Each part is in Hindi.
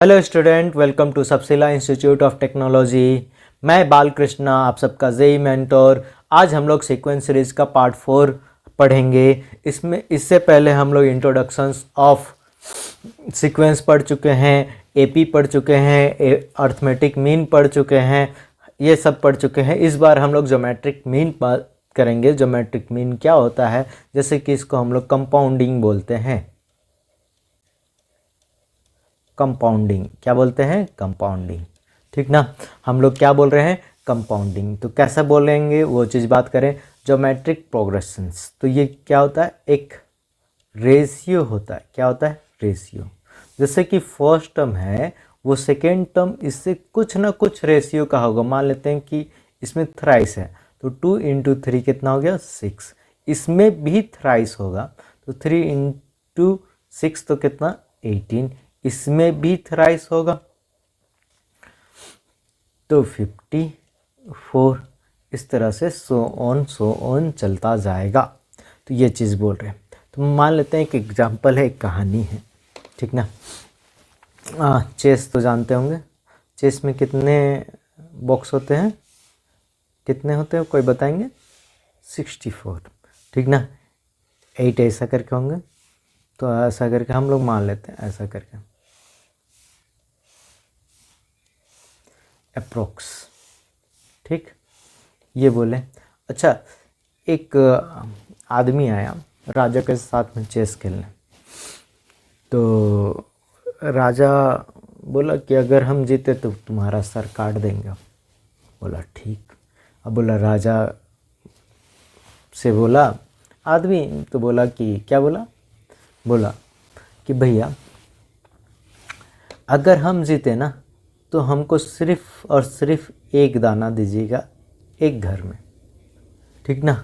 हेलो स्टूडेंट, वेलकम टू सबसिला इंस्टीट्यूट ऑफ टेक्नोलॉजी। मैं बालकृष्णा, आप सबका जेई मेंटोर। आज हम लोग सीक्वेंस सीरीज का पार्ट 4 पढ़ेंगे। इससे पहले हम लोग इंट्रोडक्शंस ऑफ सीक्वेंस पढ़ चुके हैं, एपी पढ़ चुके हैं, अर्थमेटिक मीन पढ़ चुके हैं, ये सब पढ़ चुके हैं। इस बार हम लोग ज्योमेट्रिक मीन बात करेंगे। ज्योमेट्रिक मीन क्या होता है, जैसे कि इसको हम लोग कंपाउंडिंग बोलते हैं। कंपाउंडिंग क्या बोलते हैं? कंपाउंडिंग, ठीक ना। हम लोग क्या बोल रहे हैं? कंपाउंडिंग। तो कैसा बोलेंगे वो चीज़ बात करें। ज्योमेट्रिक प्रोग्रेशंस, तो ये क्या होता है? एक रेशियो होता है। क्या होता है? रेशियो। जैसे कि फर्स्ट टर्म है, वो सेकेंड टर्म इससे कुछ ना कुछ रेशियो का होगा। मान लेते हैं कि इसमें थ्राइस है, तो 2 इंटू 3 कितना हो गया? 6। इसमें भी थ्राइस होगा, तो 3 इंटू 6 तो कितना? 18। इसमें भी थ्राइस होगा तो 54। इस तरह से सो ऑन चलता जाएगा। तो ये चीज़ बोल रहे हैं। तो मान लेते हैं एक एग्जाम्पल है, एक कहानी है, ठीक ना। चेस तो जानते होंगे। चेस में कितने बॉक्स होते हैं? कितने होते हैं, कोई बताएंगे? 64, ठीक ना। 8 ऐसा करके होंगे, तो ऐसा करके हम लोग मान लेते हैं, ऐसा करके अप्रोक्स, ठीक। ये बोले। अच्छा, एक आदमी आया राजा के साथ में चेस खेलने। तो राजा बोला कि अगर हम जीते तो तुम्हारा सर काट देंगे। बोला ठीक। अब बोला राजा से बोला आदमी, तो बोला कि क्या बोला? बोला कि भैया अगर हम जीते ना, तो हमको सिर्फ और सिर्फ एक दाना दीजिएगा एक घर में, ठीक ना।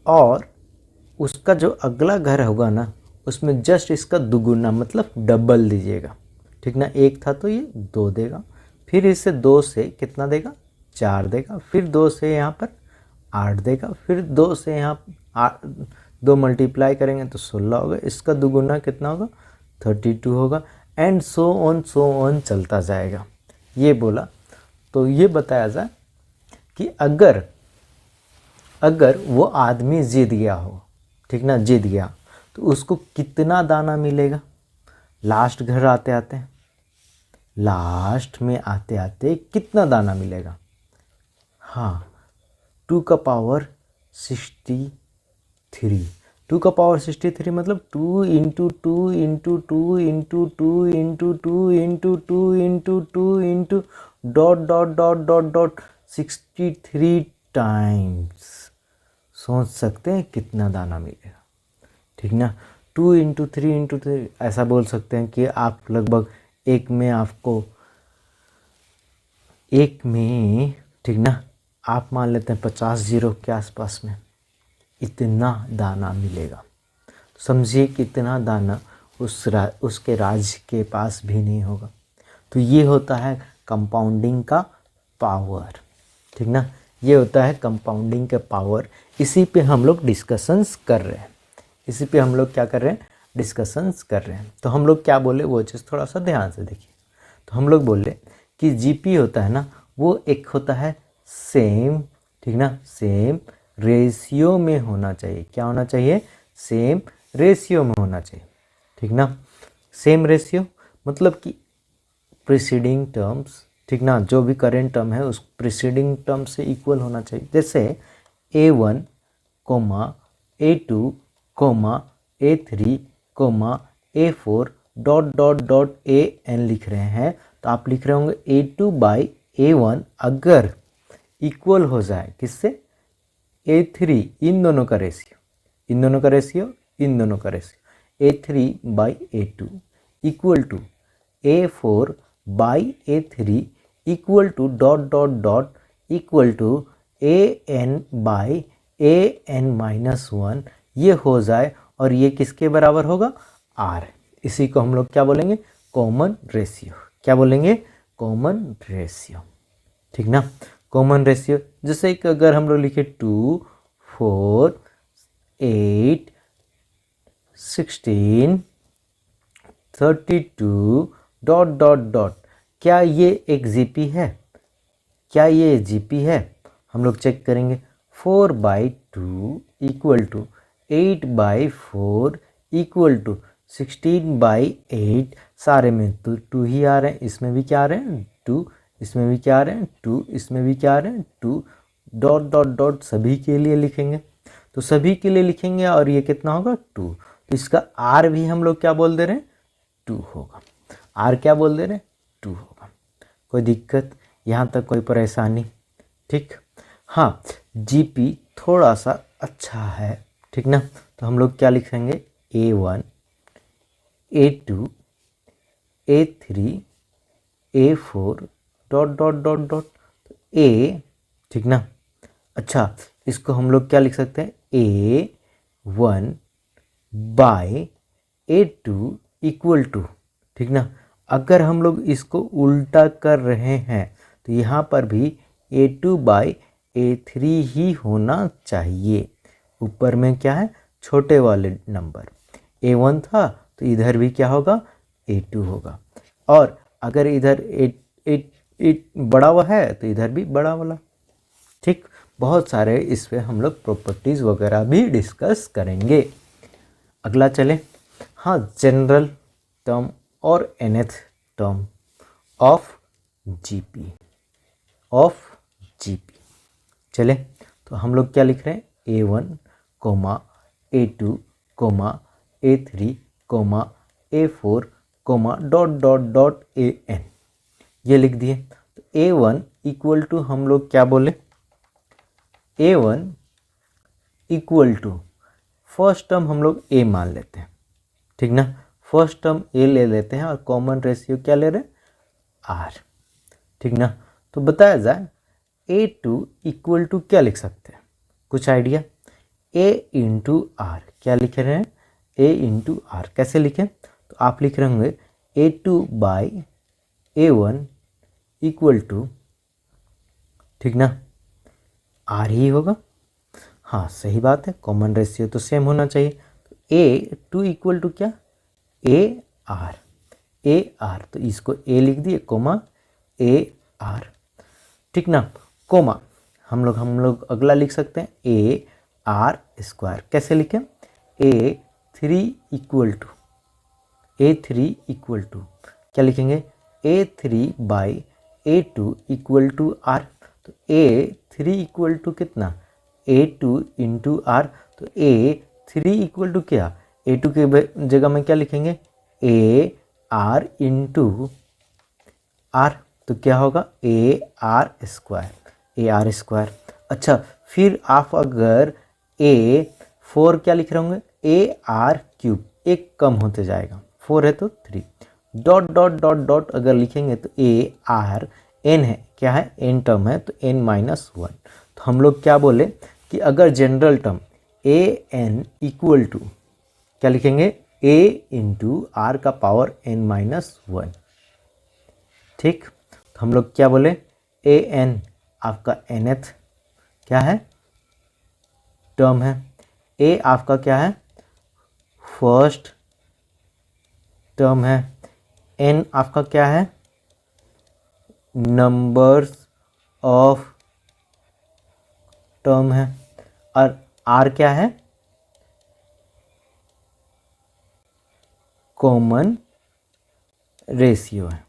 और उसका जो अगला घर होगा ना, उसमें जस्ट इसका दुगुना मतलब डबल दीजिएगा, ठीक ना। एक था तो ये 2 देगा, फिर इससे 2 से कितना देगा? 4 देगा, फिर 2 से यहाँ पर 8 देगा, फिर 2 से यहाँ 2 मल्टीप्लाई करेंगे तो 16 होगा। इसका दुगुना कितना होगा? 32 होगा। एंड सो ऑन चलता जाएगा। ये बोला। तो ये बताया जाए कि अगर वो आदमी जीत गया हो, ठीक ना, जीत गया, तो उसको कितना दाना मिलेगा? लास्ट घर आते आते, लास्ट में आते आते कितना दाना मिलेगा? हाँ, 2 का पावर 63। 2 का पावर 63 मतलब 2 into 2 into 2 into 2 into 2 into 2 into 2 into dot dot dot dot dot 63 times. सोच सकते हैं कितना दाना मिलेगा, ठीक ना। 2 इंटू 3 इंटू 3, ऐसा बोल सकते हैं कि आप लगभग एक में, ठीक ना, आप मान लेते हैं 50 जीरो के आसपास में इतना दाना मिलेगा। तो समझिए कि इतना दाना उसके राज्य के पास भी नहीं होगा। तो ये होता है कंपाउंडिंग का पावर, ठीक ना। ये होता है कंपाउंडिंग का पावर। इसी पे हम लोग डिस्कशंस कर रहे हैं। इसी पे हम लोग क्या कर रहे हैं? डिस्कशंस कर रहे हैं। तो हम लोग क्या बोले वो चीज़ थोड़ा सा ध्यान से देखिए। तो हम लोग बोले कि जीपी होता है ना, वो एक होता है सेम, ठीक ना, सेम रेशियो में होना चाहिए। क्या होना चाहिए? सेम रेशियो में होना चाहिए, ठीक ना। सेम रेशियो मतलब कि प्रीसीडिंग टर्म्स, ठीक ना, जो भी करेंट टर्म है उस प्रीसीडिंग टर्म से इक्वल होना चाहिए। जैसे A1 comma A2 comma A3 comma A4 dot dot dot AN लिख रहे हैं, तो आप लिख रहे होंगे A2 बाई A1 अगर इक्वल हो जाए किससे? A3, इन दोनों का रेशियो, इन दोनों का रेशियो, इन दोनों का ratio, A3 by A2 equal to A4 by A3 equal to dot dot dot equal to AN by AN minus 1, ये हो जाए। और ये किसके बराबर होगा? R। इसी को हम लोग क्या बोलेंगे? Common ratio. क्या बोलेंगे? कॉमन रेशियो, ठीक ना। कॉमन रेशियो जैसे कि अगर हम लोग लिखे 2 4 8 16 32 डॉट डॉट डॉट, क्या ये एक जीपी है? क्या ये जीपी है? हम लोग चेक करेंगे। 4/2 इक्वल टू 8/4 इक्वल टू 16/8, सारे में तो 2 ही आ रहे हैं, इसमें भी क्या आ रहे हैं 2, इसमें भी क्या आ रहे हैं 2, इसमें भी क्या आ रहे हैं 2, डॉट डॉट डॉट सभी के लिए लिखेंगे। तो सभी के लिए लिखेंगे और ये कितना होगा 2, तो इसका आर भी हम लोग क्या बोल दे रहे हैं 2 होगा। आर क्या बोल दे रहे हैं 2 होगा। कोई दिक्कत यहाँ तक, कोई परेशानी? ठीक, हाँ जीपी थोड़ा सा अच्छा है, ठीक ना। तो हम लोग क्या लिखेंगे A1 A2 A3 A4 dot dot dot dot A, ठीक ना। अच्छा, इसको हम लोग क्या लिख सकते हैं A1/A2 इक्वल टू, ठीक ना। अगर हम लोग इसको उल्टा कर रहे हैं तो यहाँ पर भी A2/A3 ही होना चाहिए। ऊपर में क्या है छोटे वाले नंबर A1 था तो इधर भी क्या होगा A2 होगा, और अगर इधर A बड़ा हुआ है तो इधर भी बड़ा वाला। ठीक, बहुत सारे इस पे हम लोग प्रॉपर्टीज़ वगैरह भी डिस्कस करेंगे। अगला चले, हाँ जनरल टर्म और nth टर्म ऑफ जीपी, चले तो हम लोग क्या लिख रहे हैं A1, A2, A3, A4, dot dot dot AN, ये लिख दिए। तो A1 इक्वल टू हम लोग क्या बोले A1 equal to first term हम लोग A मान लेते हैं, ठीक ना। फर्स्ट टर्म A ले लेते हैं और कॉमन रेशियो क्या ले रहे हैं R, ठीक ना। तो बताया जाए A2 इक्वल टू क्या लिख सकते हैं, कुछ आइडिया? A इंटू आर, क्या लिख रहे हैं A इंटू आर, कैसे लिखें? तो आप लिख रहे होंगे A2/A1 इक्वल टू, ठीक ना, आर ही होगा। हाँ सही बात है, कॉमन रेशियो तो सेम होना चाहिए। तो A2 इक्वल टू क्या AR, तो इसको A लिख दिए कोमा AR, ठीक ना। कोमा हम लोग अगला लिख सकते हैं AR², कैसे लिखें A3 इक्वल टू क्या लिखेंगे A3/A2 इक्वल टू R। तो A3 इक्वल टू कितना A2 इंटू आर, तो A3 इक्वल टू क्या A2 के जगह में क्या लिखेंगे AR इंटू आर, तो क्या होगा AR²। अच्छा, फिर आप अगर A4 क्या लिख रहे होंगे AR3, एक कम होते जाएगा, 4 है तो 3, डॉट डॉट डॉट डॉट अगर लिखेंगे तो ARN है, क्या है n टर्म है तो n-1। तो हम लोग क्या बोले कि अगर general term AN equal to क्या लिखेंगे A इंटू आर का पावर n-1, ठीक। तो हम लोग क्या बोले AN आपका nth क्या है टर्म है, A आपका क्या है फर्स्ट टर्म है, N आपका क्या है नंबर्स ऑफ टर्म है, और R क्या है कॉमन रेशियो है,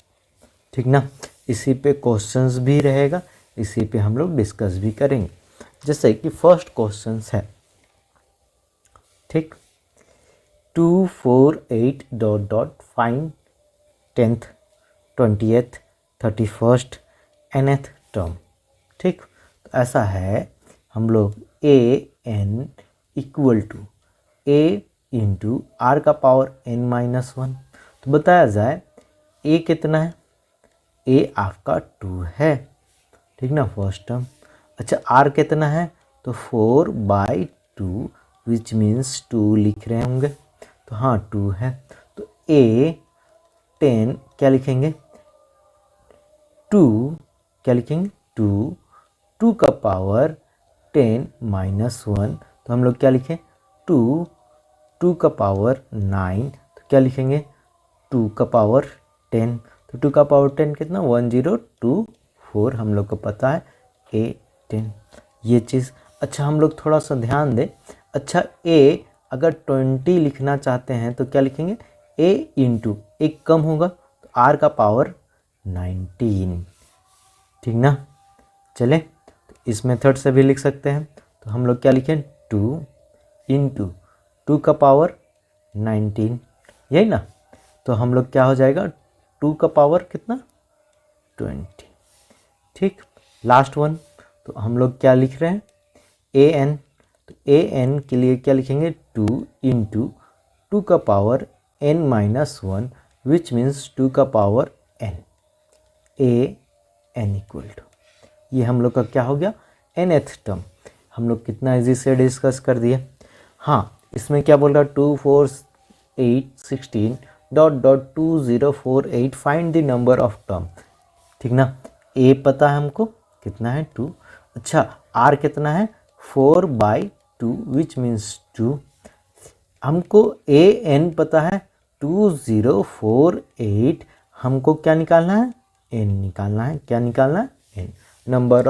ठीक ना। इसी पे क्वेश्चंस भी रहेगा, इसी पे हम लोग डिस्कस भी करेंगे। जैसे कि फर्स्ट क्वेश्चन है, ठीक, 2, 4, 8 dot dot find 10th 20th 31st nth term, ठीक। तो ऐसा है, हम लोग AN equal to A into r का पावर n-1, तो बताया जाए A कितना है A आपका 2 है, ठीक ना फर्स्ट टर्म। अच्छा R कितना है तो 4/2 विच मीन्स 2 लिख रहे होंगे, तो हाँ 2 है। तो A10 क्या लिखेंगे 2, क्या लिखेंगे 2 का पावर 10-1, तो हम लोग क्या लिखें 2 का पावर 9, तो क्या लिखेंगे 2 का पावर 10, तो 2 का पावर 10 कितना 1024 हम लोग को पता है A10 ये चीज़। अच्छा हम लोग थोड़ा सा ध्यान दें। अच्छा A अगर 20 लिखना चाहते हैं तो क्या लिखेंगे A इंटू एक कम होगा तो R का पावर 19, ठीक ना। चले तो इस मेथड से भी लिख सकते हैं। तो हम लोग क्या लिखें 2 इंटू 2 का पावर 19, यही ना। तो हम लोग क्या हो जाएगा 2 का पावर कितना 20, ठीक। लास्ट वन तो हम लोग क्या लिख रहे हैं an, तो an के लिए क्या लिखेंगे 2 इंटू 2 का power n minus 1 which means 2 का power n, an equal to ये हम लोग का क्या हो गया nth टर्म। हम लोग कितना इजी से डिस्कस कर दिए। हाँ इसमें क्या बोल रहा 2 4 8 16 dot dot 2048 find the number of term, ठीक ना। a पता है हमको कितना है 2, अच्छा r कितना है 4/2 विच मीन्स 2, हमको an पता है 2048, हमको क्या निकालना है n निकालना है, क्या निकालना है n, नंबर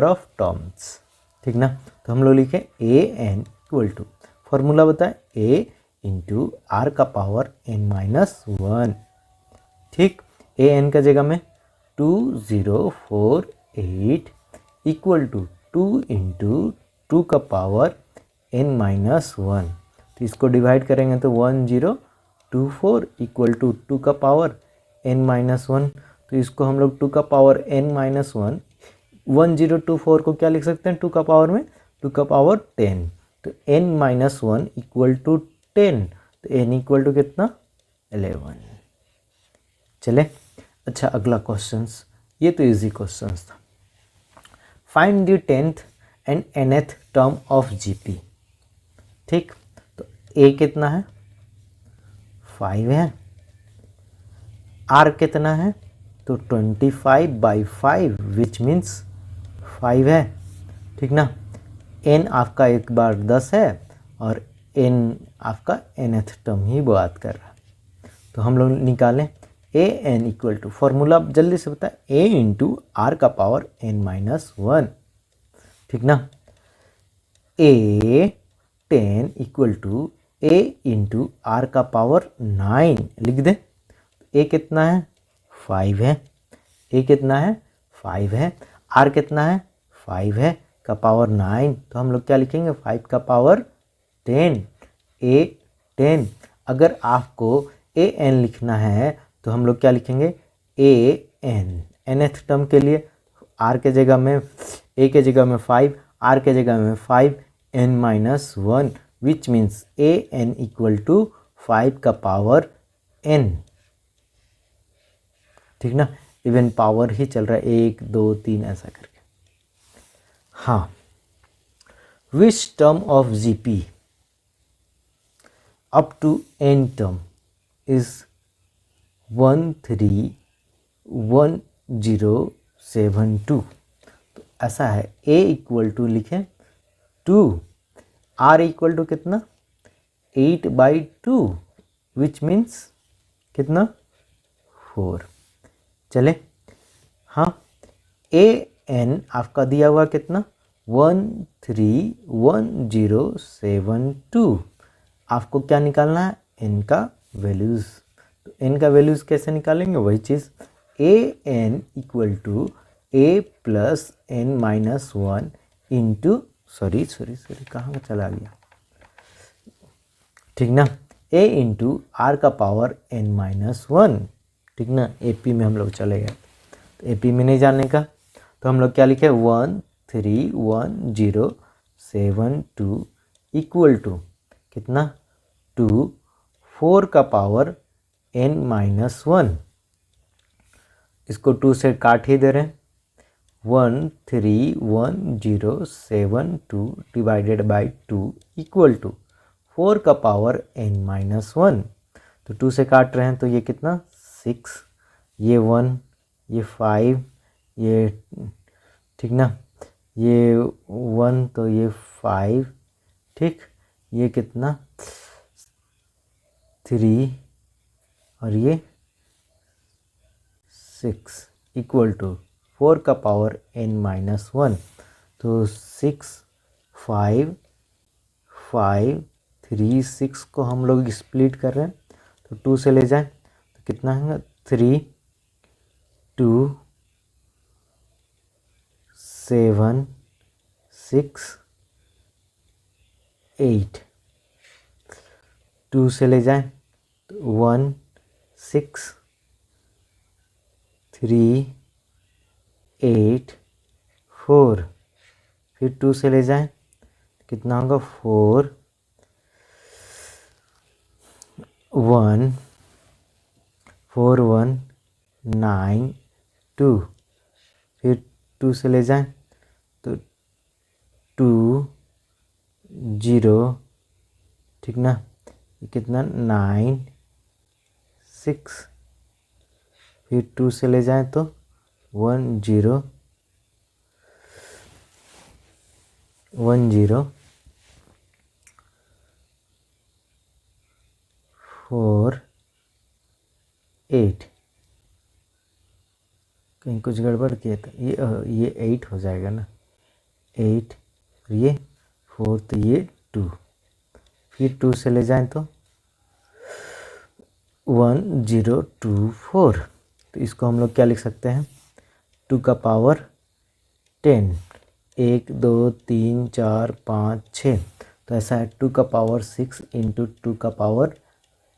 ऑफ टर्म्स, ठीक ना। तो हम लोग लिखे an इक्वल टू फॉर्मूला बताए a इंटू आर का पावर n माइनस 1, ठीक। an का जगह में 2048 इक्वल टू 2 इंटू 2 का पावर n माइनस 1, तो इसको डिवाइड करेंगे तो 1024 इक्वल टू 2 का पावर n माइनस 1, तो इसको हम लोग 2 का पावर n माइनस 1 1024 को क्या लिख सकते हैं 2 का पावर में 2 का पावर 10, तो n माइनस 1 इक्वल टू 10, तो n इक्वल टू कितना 11। चले अच्छा अगला क्वेश्चंस, ये तो इजी क्वेश्चंस था। Find the 10th and nth term of GP, ठीक। तो a कितना है 5 है, r कितना है तो 25/5 विच मीन्स 5 है, ठीक ना। n आपका एक बार 10 है और n आपका nth टर्म ही बात कर रहा है, तो हम लोग निकालें an इक्वल टू फॉर्मूला जल्दी से बताए a इंटू आर का पावर n माइनस 1, ठीक ना। a 10 equal to a into r का पावर 9 लिख दें। a कितना है 5 है, a कितना है 5 है, r कितना है 5 है का पावर 9, तो हम लोग क्या लिखेंगे 5 का पावर 10, a 10। अगर आपको an लिखना है तो हम लोग क्या लिखेंगे an, nth टर्म के लिए r के जगह में a के जगह में 5, r के जगह में 5, n minus 1 which means an equal to 5 का पावर n, ठीक ना। इवन पावर ही चल रहा है 1 2 3 ऐसा करके। हाँ which term of GP up to n term is 131072, तो ऐसा है a इक्वल टू लिखें 2, r इक्वल टू कितना 8/2 विच मीन्स कितना 4। चले हाँ an आपका दिया हुआ कितना 131072, आपको क्या निकालना है n का वैल्यूज़, तो n का वैल्यूज़ कैसे निकालेंगे वही चीज़ an equal to a plus n minus 1 into sorry कहाँ चला गया, ठीक ना, a इंटू आर का पावर n माइनस 1, ठीक ना। AP में हम लोग चले गए, तो AP में नहीं जाने का तो हम लोग क्या लिखे 131072 इक्वल टू कितना 2 4 का पावर n माइनस 1, इसको 2 से काट ही दे रहे हैं 131072 डिवाइडेड बाई 2 इक्वल टू 4 का पावर n माइनस 1, तो 2 से काट रहे हैं तो ये कितना 6, ये 1, ये 5, ये ठीक ना, ये 1 तो ये 5, ठीक, ये कितना 3 और ये 6 इक्वल टू 4 का पावर n-1। तो 6 5 5 3 6 को हम लोग स्प्लिट कर रहे हैं, तो 2 से ले जाएं तो कितना है 3 2 7 6 8। 2 से ले जाएं तो 1 6 3 8 4। फिर 2 से ले जाएं कितना होगा 4 1 4 1 9 2। फिर 2 से ले जाएं तो 2 0, ठीक ना, ये कितना 9 6। फिर 2 से ले जाएं तो 1 0 1 0 4 8। कहीं कुछ गड़बड़ किया तो ये 8 हो जाएगा ना, 8 और ये 4 तो ये 2। फिर 2 से ले जाएं तो 1 0 2 4। तो इसको हम लोग क्या लिख सकते हैं 2 का पावर 10। 1 2 3 4 5 6। तो ऐसा है 2 का पावर 6 इंटू 2 का पावर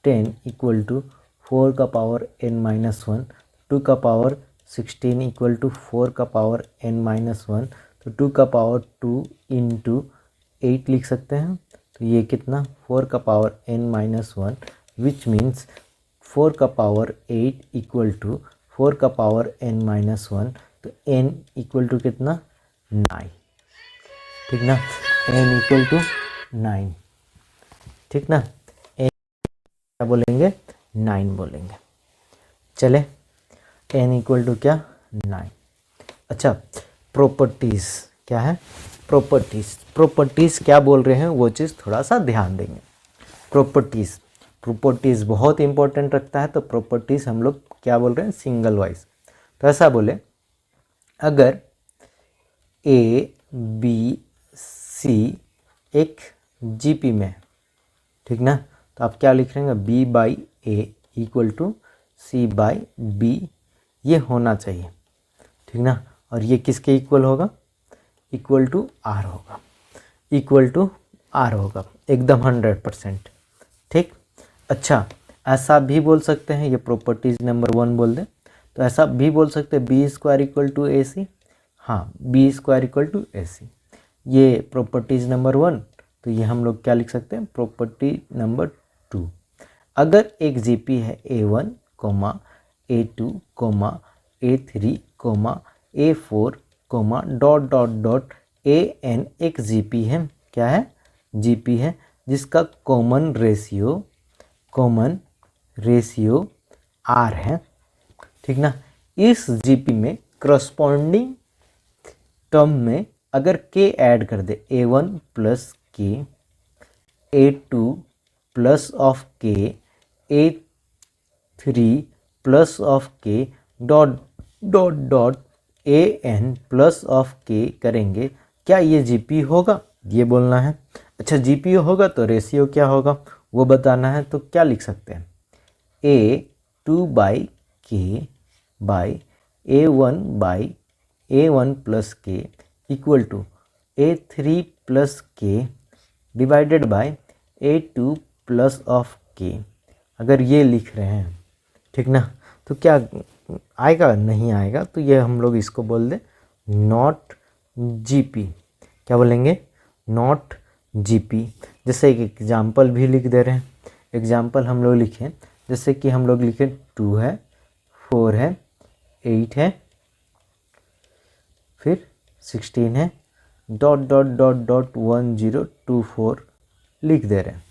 10 इक्वल टू 4 का पावर n-1। 2 का पावर 16 इक्वल टू 4 का पावर n-1। तो 2 का पावर 2 इंटू 8 लिख सकते हैं। तो ये कितना 4 का पावर n-1 विच मीन्स 4 का पावर 8 इक्वल टू 4 का पावर n-1। तो n इक्वल टू कितना 9, ठीक ना, n इक्वल टू 9, ठीक ना, n क्या बोलेंगे 9 बोलेंगे। चले n इक्वल टू क्या 9। अच्छा प्रॉपर्टीज़ क्या है, प्रॉपर्टीज़ क्या बोल रहे हैं वो चीज़ थोड़ा सा ध्यान देंगे। प्रॉपर्टीज़ बहुत इंपॉर्टेंट रखता है। तो प्रॉपर्टीज़ हम लोग क्या बोल रहे हैं सिंगल वाइज। तो ऐसा बोले अगर ए बी सी एक जीपी में, ठीक ना, तो आप क्या लिख रहे हैं b by a equal to c by b, ये होना चाहिए, ठीक ना। और ये किसके इक्वल होगा इक्वल टू आर होगा, इक्वल टू आर होगा एकदम 100%, ठीक। अच्छा ऐसा भी बोल सकते हैं, ये प्रॉपर्टीज नंबर 1 बोल दें तो ऐसा भी बोल सकते हैं बी स्क्वायर इक्वल टू ए सी। हाँ बी स्क्वायर इक्वल टू ए सी, ये प्रॉपर्टीज नंबर 1। तो ये हम लोग क्या लिख सकते हैं प्रॉपर्टी नंबर 2। अगर एक जीपी है A1, A2, A3, A4, dot dot dot AN एक जीपी है, क्या है जीपी है, जिसका कॉमन रेशियो R है, ठीक ना। इस जीपी में करस्पॉन्डिंग टर्म में अगर k ऐड कर दे A1 plus k, A2 plus of k, A3 plus of k, dot dot dot AN plus of k करेंगे, क्या ये जीपी होगा ये बोलना है। अच्छा जीपी होगा तो रेशियो क्या होगा वो बताना है। तो क्या लिख सकते हैं A2 by k by A1 plus k equal to A3 plus k divided by A2 plus of k। अगर ये लिख रहे हैं, ठीक ना, तो क्या आएगा नहीं आएगा। तो ये हम लोग इसको बोल दें नॉट जीपी, क्या बोलेंगे नॉट जीपी। जैसे एक एग्जाम्पल भी लिख दे रहे हैं, एग्जाम्पल हम लोग लिखें जैसे कि हम लोग लिखें 2 है 4 है 8 है फिर 16 है डॉट डॉट डॉट डॉट 1024 लिख दे रहे हैं,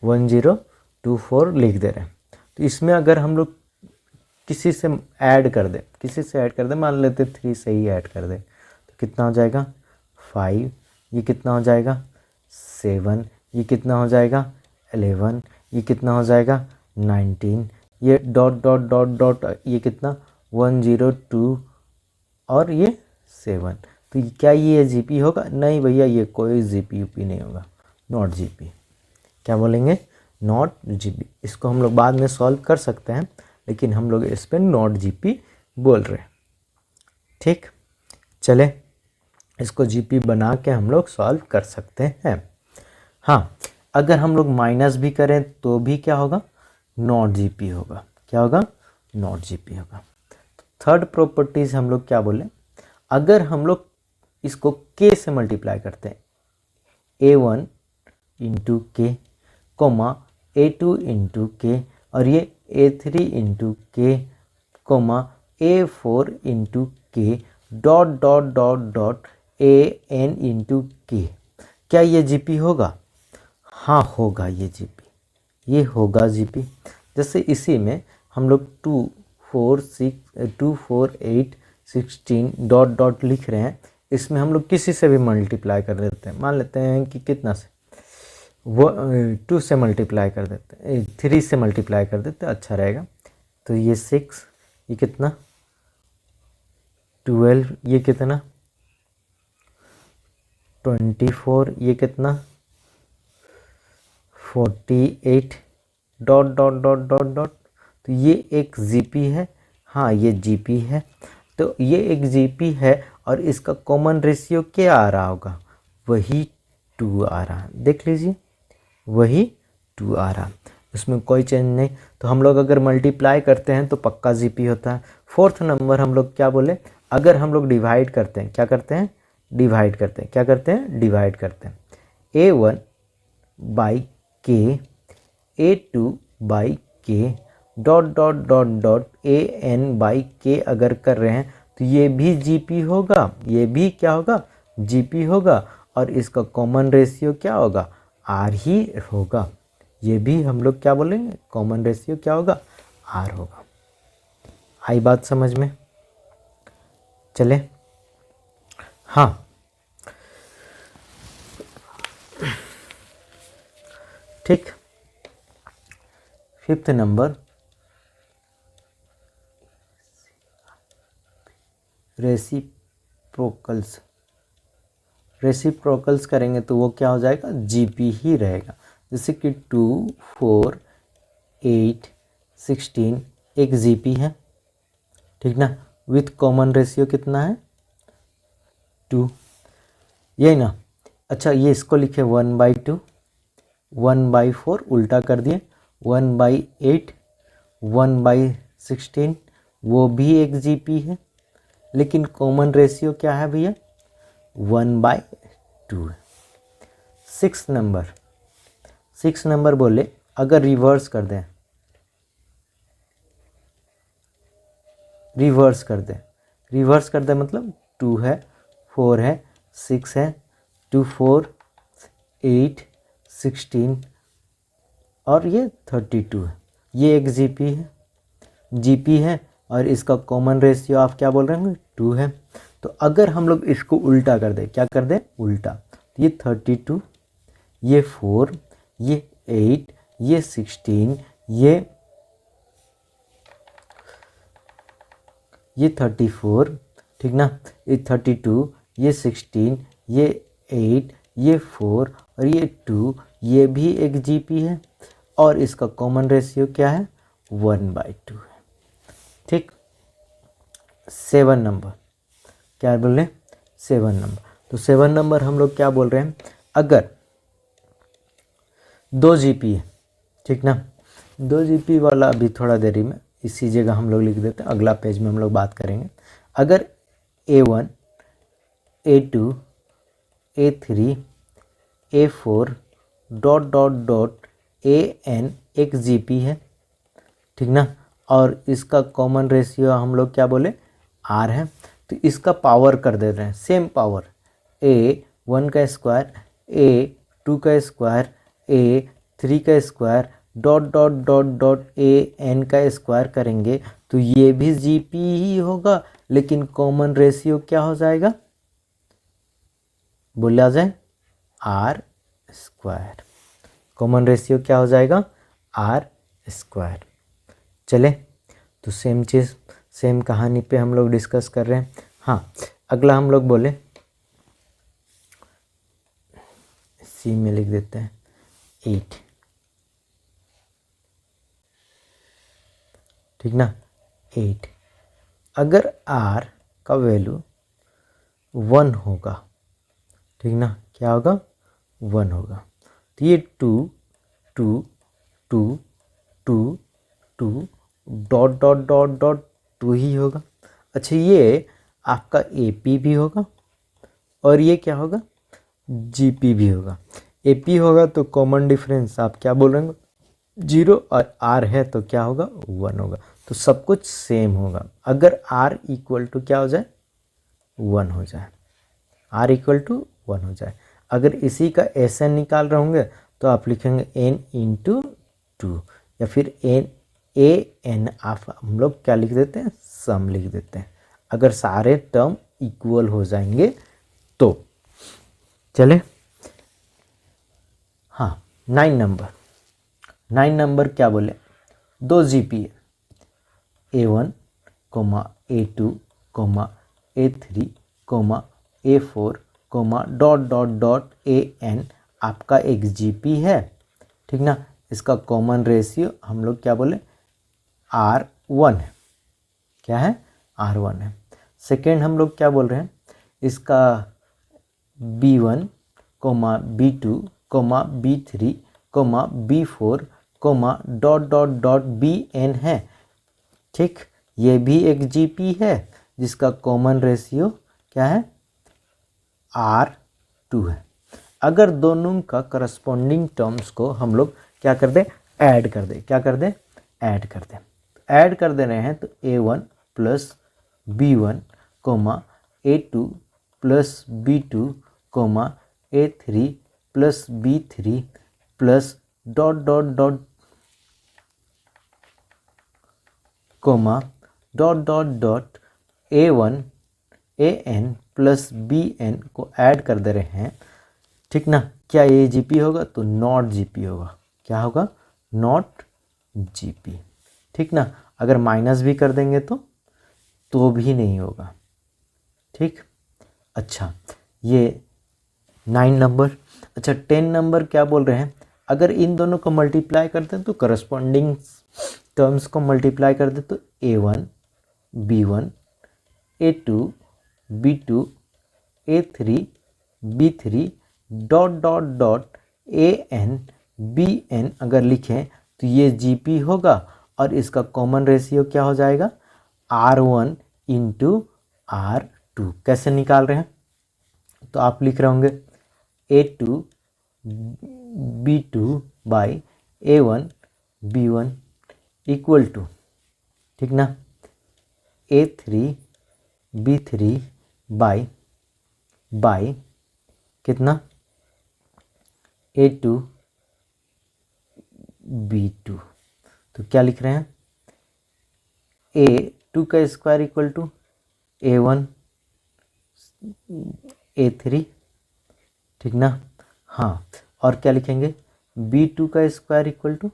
1024 लिख दे रहे हैं। तो इसमें अगर हम लोग किसी से ऐड कर दें, मान लेते 3 से ही ऐड कर दें तो कितना हो जाएगा 5, ये कितना हो जाएगा 7, ये कितना हो जाएगा 11, ये कितना हो जाएगा 19, ये डॉट डॉट डॉट डॉट ये कितना 102 और ये 7। तो क्या ये जीपी होगा? नहीं भैया, ये कोई जीपी यूपी नहीं होगा, नॉट जीपी। क्या बोलेंगे? Not GP. इसको हम लोग बाद में सॉल्व कर सकते हैं, लेकिन हम लोग इस पर नॉट जीपी बोल रहे हैं। ठीक, चले इसको जीपी बना के हम लोग सॉल्व कर सकते हैं। हाँ, अगर हम लोग माइनस भी करें तो भी क्या होगा? नॉट जीपी होगा। क्या होगा? नॉट जीपी होगा। थर्ड प्रॉपर्टीज हम लोग क्या बोले? अगर हम लोग इसको k से मल्टीप्लाई करते हैं, a1 इंटू के, कोमा a2 इंटू के, और ये a3 इंटू के, कोमा a4 इंटू के, dot dot dot dot an into के, क्या ये जीपी होगा? हाँ होगा, ये जीपी, ये होगा जीपी। जैसे इसी में हम लोग 2 4 8 16 डॉट डॉट लिख रहे हैं, इसमें हम लोग किसी से भी मल्टीप्लाई कर देते हैं। मान लेते हैं कि कितना से, वो 2 से मल्टीप्लाई कर देते हैं, 3 से मल्टीप्लाई कर देते हैं, अच्छा रहेगा। तो ये 6, ये कितना 12, ये कितना 24, ये कितना 48, dot dot dot dot dot. तो ये एक जीपी है। हाँ, ये जीपी है। तो ये एक जीपी है और इसका कॉमन रेशियो क्या आ रहा होगा? वही 2 आ रहा है। देख लीजिए, वही 2 आ रहा, इसमें कोई चेंज नहीं। तो हम लोग अगर मल्टीप्लाई करते हैं तो पक्का जीपी होता है। फोर्थ नंबर हम लोग क्या बोले? अगर हम लोग डिवाइड करते हैं, क्या करते हैं? डिवाइड करते हैं। क्या करते हैं? डिवाइड करते हैं। a1 बाई के, a2 बाई के, dot dot dot dot an by के अगर कर रहे हैं तो ये भी जीपी होगा, ये भी क्या होगा? जीपी होगा। और इसका कॉमन रेशियो क्या होगा? आर ही होगा। ये भी हम लोग क्या बोलेंगे? कॉमन रेशियो क्या होगा? आर होगा। आई बात समझ में? चले, हाँ, ठीक। Fifth number, reciprocals. रेसिप्रोकल्स करेंगे तो वो क्या हो जाएगा? जीपी ही रहेगा। जैसे कि 2 4 8 16 एक जीपी है, ठीक ना, विथ कॉमन रेशियो कितना है? 2, यही ना। अच्छा, ये इसको लिखे 1/2, 1/4 उल्टा कर दिए, 1/8, 1/16, वो भी एक जीपी है, लेकिन कॉमन रेशियो क्या है भैया? 1/2 है। 6 नंबर बोले अगर रिवर्स कर दें, रिवर्स कर दें मतलब 2 है, 4 है, 6 है, 2 4 8 16 और ये 32 है। ये एक जीपी है और इसका कॉमन रेशियो आप क्या बोल रहे हैं? 2 है। तो अगर हम लोग इसको उल्टा कर दें, क्या कर दें? उल्टा, तो ये 32, ये 4, ये 8, ये 16, ये 34, ठीक ना, ये 32, ये 16, ये 8, ये 4 और ये 2, ये भी एक जीपी है और इसका कॉमन रेशियो क्या है? 1/2 है। ठीक। 7 नंबर, क्या बोल रहे हैं? 7 नंबर। तो 7 नंबर हम लोग क्या बोल रहे हैं? अगर 2 जीपी है, ठीक ना, 2 जीपी वाला अभी थोड़ा देरी में इसी जगह हम लोग लिख देते हैं, अगला पेज में हम लोग बात करेंगे। अगर a1 a2 a3 a4 dot dot dot an एक जीपी है, ठीक ना, और इसका कॉमन रेशियो हम लोग क्या बोले? आर है। तो इसका पावर कर दे रहे हैं, सेम पावर, a1 का स्क्वायर, a2 का स्क्वायर, a3 का square, dot dot dot dot an का स्क्वायर करेंगे तो ये भी जीपी ही होगा, लेकिन कॉमन रेशियो क्या हो जाएगा? बोला जाए आर स्क्वायर। कॉमन रेशियो क्या हो जाएगा? R square. चले, तो सेम चीज़ सेम कहानी पे हम लोग डिस्कस कर रहे हैं। हाँ, अगला हम लोग बोले सी में लिख देते हैं 8, ठीक ना, 8। अगर r का वैल्यू 1 होगा, ठीक ना, क्या होगा, 1 होगा, तो ये 2 2 2 2 2 डॉट डॉट डॉट डॉट 2 ही होगा। अच्छा, ये आपका AP भी होगा और ये क्या होगा, GP भी होगा। AP होगा तो कॉमन डिफरेंस आप क्या बोल रहे हैं, 0, और R है तो क्या होगा, 1 होगा। तो सब कुछ सेम होगा। अगर R इक्वल टू क्या हो जाए, 1 हो जाए, R इक्वल टू 1 हो जाए। अगर इसी का SN निकाल रहे होंगे तो आप लिखेंगे N इंटू 2, या फिर AN आप हम लोग क्या लिख देते हैं, सम लिख देते हैं, अगर सारे टर्म इक्वल हो जाएंगे तो। चले, हाँ, 9 नंबर क्या बोले, 2 GP है, A1, A2, A3, A4, dot dot dot AN आपका एक GP है, ठीक ना। इसका कॉमन रेशियो हम लोग क्या बोले, R1 है, क्या है, R1 है। सेकेंड हम लोग क्या बोल रहे हैं, इसका B1, B2, B3, B4, dot dot dot BN है, ठीक। ये भी एक GP है जिसका कॉमन रेशियो क्या है, R2 है। अगर दोनों का करस्पॉन्डिंग टर्म्स को हम लोग क्या कर दें, ऐड कर दें, क्या कर दें, ऐड कर दें। ऐड कर दे रहे हैं तो A1 plus B1, A2 plus B2, A3 plus B3 plus dot dot dot dot dot dot A1 AN plus BN को ऐड कर दे रहे हैं, ठीक ना। क्या ये GP होगा, तो नॉट GP होगा, क्या होगा, नॉट GP, ठीक ना। अगर माइनस भी कर देंगे तो भी नहीं होगा, ठीक। अच्छा, ये 9 नंबर। अच्छा, 10 नंबर क्या बोल रहे हैं, अगर इन दोनों को मल्टीप्लाई करते हैं तो करस्पॉन्डिंग टर्म्स को मल्टीप्लाई कर दे तो A1 B1 A2 B2 A3 B3 dot dot dot AN BN अगर लिखें तो ये GP होगा और इसका कॉमन रेशियो क्या हो जाएगा, R1 इंटू R2। कैसे निकाल रहे हैं, तो आप लिख रहे होंगे A2 B2 by A1 B1 equal to, ठीक ना, A3 B3 बाई कितना, A2 B2। तो क्या लिख रहे हैं, A2 का square equal to A1 A3, ठीक ना। हाँ, और क्या लिखेंगे, B2 का स्क्वायर इक्वल टू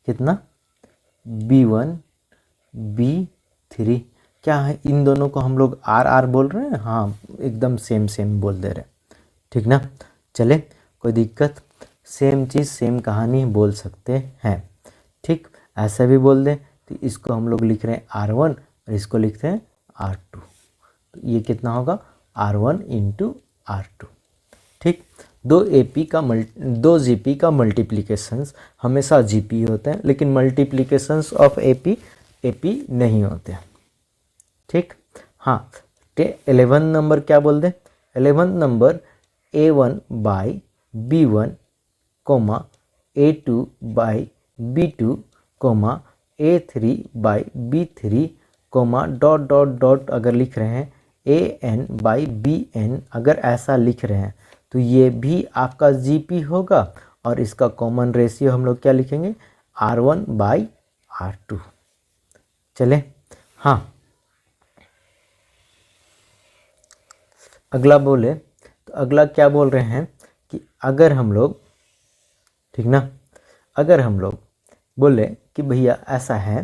कितना, B1 B3। क्या है, इन दोनों को हम लोग R बोल रहे हैं, हाँ, एकदम सेम सेम बोल दे रहे हैं, ठीक ना। चले, कोई दिक्कत, सेम चीज़ सेम कहानी बोल सकते हैं, ठीक। ऐसा भी बोल दें तो इसको हम लोग लिख रहे हैं R1 और इसको लिखते हैं R2, तो ये कितना होगा, R1 इंटू R2, ठीक। दो GP का मल्टीप्लिकेशंस हमेशा GP होते हैं, लेकिन मल्टीप्लिकेशंस ऑफ AP नहीं होते, ठीक। हाँ, 11 नंबर क्या बोल दें, 11 number A1 by B1, A2 by B2, A3 by B3, dot dot dot अगर लिख रहे हैं AN बाई BN, अगर ऐसा लिख रहे हैं तो ये भी आपका GP होगा और इसका कॉमन रेशियो हम लोग क्या लिखेंगे, R1 बाई R2। चले, हाँ, अगला बोले तो अगला क्या बोल रहे हैं कि अगर हम लोग, ठीक ना, अगर हम लोग बोले कि भैया ऐसा है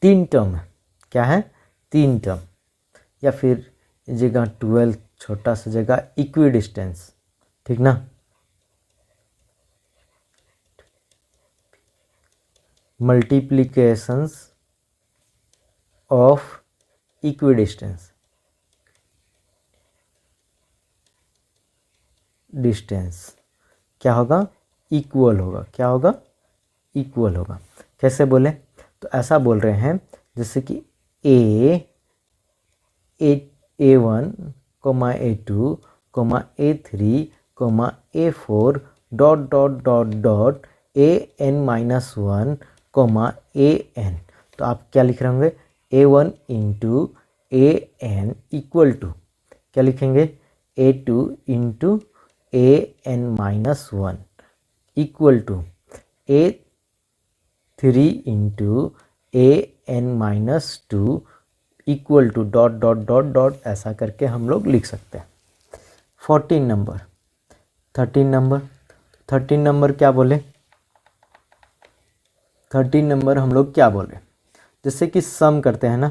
3 टर्म है, क्या है 3 टर्म, या फिर जगह 12 छोटा सा जगह इक्वी डिस्टेंस, ठीक ना। मल्टीप्लीकेशंस ऑफ इक्वी डिस्टेंस क्या होगा, इक्वल होगा, क्या होगा, इक्वल होगा। कैसे बोले, तो ऐसा बोल रहे हैं जैसे कि A1 A2 A3 A4 dot dot dot dot AN-1 AN। तो आप क्या लिख रहे होंगे, A1 into AN equal to क्या लिखेंगे, A2 into AN-1 equal to A3 into AN-2 equal to dot dot dot dot, ऐसा करके हम लोग लिख सकते हैं। 13 नंबर क्या बोले, 13 नंबर हम लोग क्या बोले, जैसे कि सम करते हैं ना,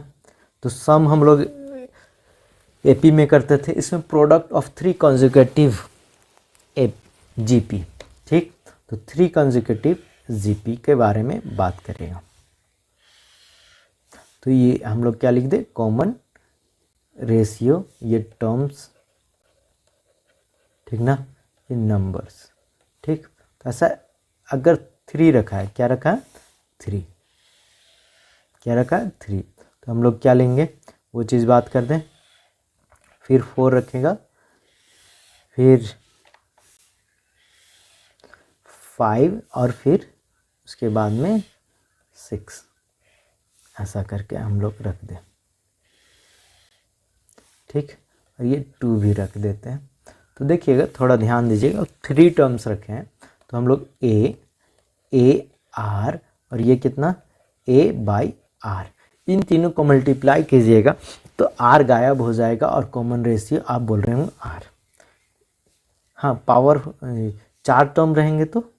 तो सम हम लोग एपी में करते थे, इसमें प्रोडक्ट ऑफ 3 कॉन्जिक्यूटिव जीपी, ठीक। तो 3 कॉन्जिक्यूटिव जीपी के बारे में बात करेगा। तो ये हम लोग क्या लिख दे, कॉमन रेशियो, ये टर्म्स, ठीक ना, ये नंबर्स, ठीक। तो ऐसा अगर 3 रखा है, क्या रखा है 3, क्या रखा है 3, तो हम लोग क्या लेंगे वो चीज़ बात कर दें। फिर 4 रखेगा, फिर 5 और फिर उसके बाद में 6, ऐसा करके हम लोग रख दें, ठीक। और ये 2 भी रख देते हैं। तो देखिएगा, थोड़ा ध्यान दीजिएगा, 3 टर्म्स रखे हैं, तो हम लोग ए आर और ये कितना A/R, इन तीनों को मल्टीप्लाई कीजिएगा तो R गायब हो जाएगा और कॉमन रेशियो आप बोल रहे हो R। हाँ, पावर 4 टर्म रहेंगे तो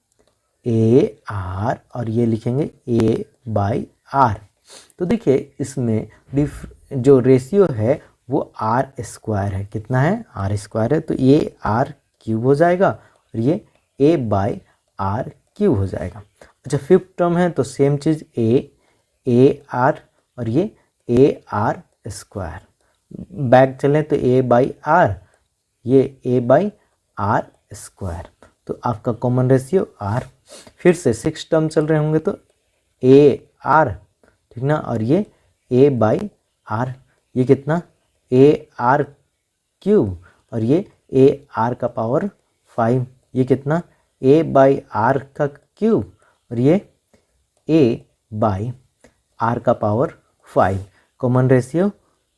AR और ये लिखेंगे A/R। तो देखिए इसमें जो रेशियो है वो R² है, कितना है R² है, तो ये R³ हो जाएगा और ये A/R³ हो जाएगा। अच्छा, 5th टर्म है तो सेम चीज़ AR और ये AR², बैक चलें तो A/R, ये A/R², तो आपका कॉमन रेशियो R। फिर से 6 टर्म चल रहे होंगे तो AR, ठीक ना, और ये A/R, ये कितना AR³ और ये AR का पावर 5, ये कितना A/R³ और ये A/R का पावर 5, कॉमन रेशियो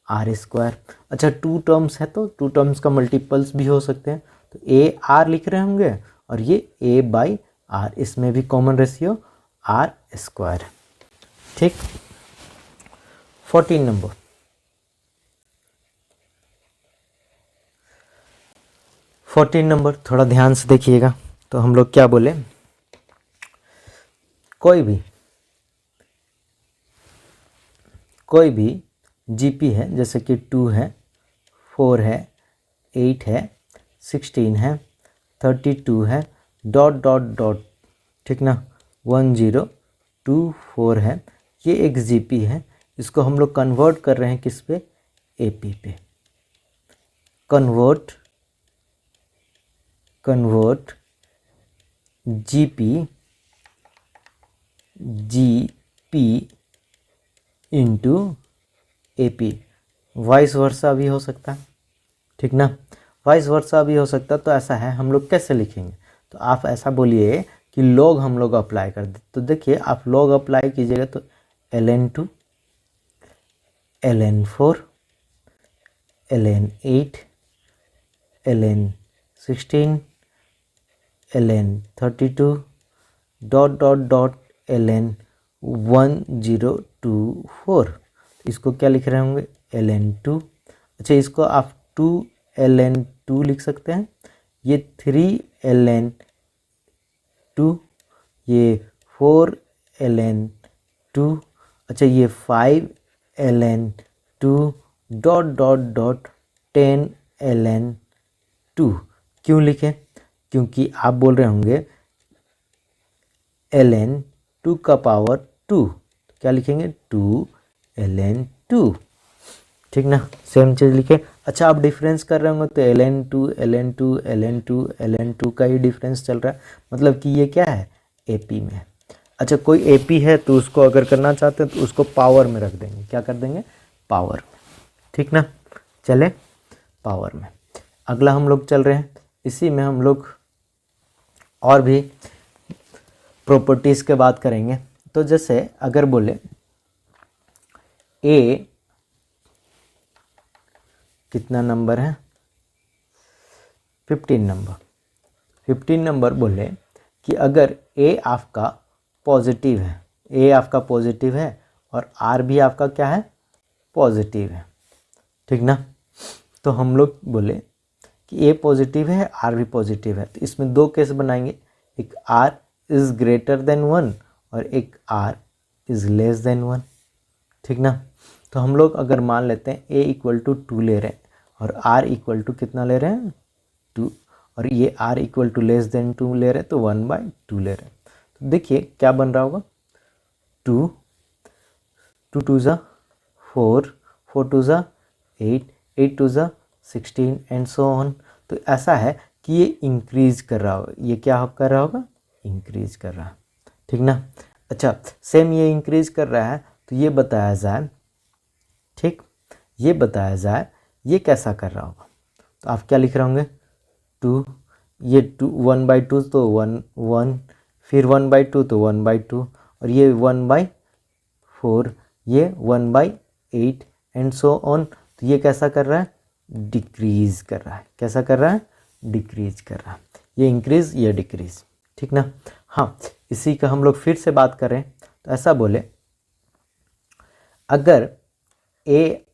R²। अच्छा, 2 टर्म्स है तो 2 टर्म्स का मल्टीपल्स भी हो सकते हैं, तो AR लिख रहे होंगे और ये A/R, इसमें भी कॉमन रेशियो R², ठीक। 14 नंबर थोड़ा ध्यान से देखिएगा। तो हम लोग क्या बोले, कोई भी जीपी है, जैसे कि 2 है, 4 है, 8 है, 16 है, 32 है, डॉट डॉट डॉट, ठीक ना, 1024 है, ये एक जीपी है। इसको हम लोग कन्वर्ट कर रहे हैं किस पे, एपी पे। Convert GP into AP, vice versa भी हो सकता है, ठीक ना, वाइस वर्सा भी हो सकता है। तो ऐसा है, हम लोग कैसे लिखेंगे, तो आप ऐसा बोलिए कि लॉग हम लोग अप्लाई कर दे। तो देखिए आप लॉग अप्लाई कीजिएगा तो ln2 ln4 ln8 ln16 ln32 dot dot dot ln1024, इसको क्या लिख रहे होंगे ln2। अच्छा, इसको आप 2ln2 लिख सकते हैं, ये 3ln2, ये 4ln2। अच्छा ये 5ln2 dot dot dot 10ln2 क्यों लिखें? क्योंकि आप बोल रहे होंगे ln2 का पावर 2, क्या लिखेंगे 2ln2, ठीक ना। सेम चीज़ लिखे। अच्छा आप डिफरेंस कर रहे होंगे तो ln2 का ही डिफरेंस चल रहा है, मतलब कि ये क्या है एपी में। अच्छा कोई एपी है तो उसको अगर करना चाहते हैं तो उसको पावर में रख देंगे, क्या कर देंगे पावर में, ठीक ना। चले पावर में, अगला हम लोग चल रहे हैं, इसी में हम लोग और भी प्रॉपर्टीज़ के बात करेंगे। तो जैसे अगर बोले ए कितना नंबर है 15 नंबर, 15 नंबर बोले कि अगर ए आपका पॉजिटिव है, ए आपका पॉजिटिव है और आर भी आपका क्या है पॉजिटिव है, ठीक ना। तो हम लोग बोले कि ए पॉजिटिव है आर भी पॉजिटिव है, तो इसमें दो केस बनाएंगे, एक आर इज़ ग्रेटर देन 1 और एक आर इज़ लेस देन 1, ठीक ना। तो हम लोग अगर मान लेते हैं ए इक्वल टू 2 ले रहे हैं और आर इक्वल टू कितना ले रहे हैं 2, और ये r equal to less than 2 ले रहे हैं तो 1/2 ले रहे हैं। तो देखिए क्या बन रहा होगा 2 2 2 ज़ा 4 4 2 ज़ा 8 8 2 ज़ा 16 एंड सो ऑन। तो ऐसा है कि ये इंक्रीज कर रहा होगा, ये क्या कर रहा होगा इंक्रीज कर रहा है, ठीक ना। अच्छा सेम ये इंक्रीज कर रहा है तो ये बताया जाए, ठीक ये बताया जाए ये कैसा कर रहा होगा। तो आप क्या लिख रहे होंगे 2, ये 2 1/2 तो 1 1, फिर 1/2 तो 1/2 और ये 1/4, ये 1/8 एंड सो ऑन। तो ये कैसा कर रहा है डिक्रीज कर रहा है, कैसा कर रहा है डिक्रीज कर रहा है, ये इंक्रीज ये डिक्रीज, ठीक ना। हाँ इसी का हम लोग फिर से बात करें तो ऐसा बोले अगर ए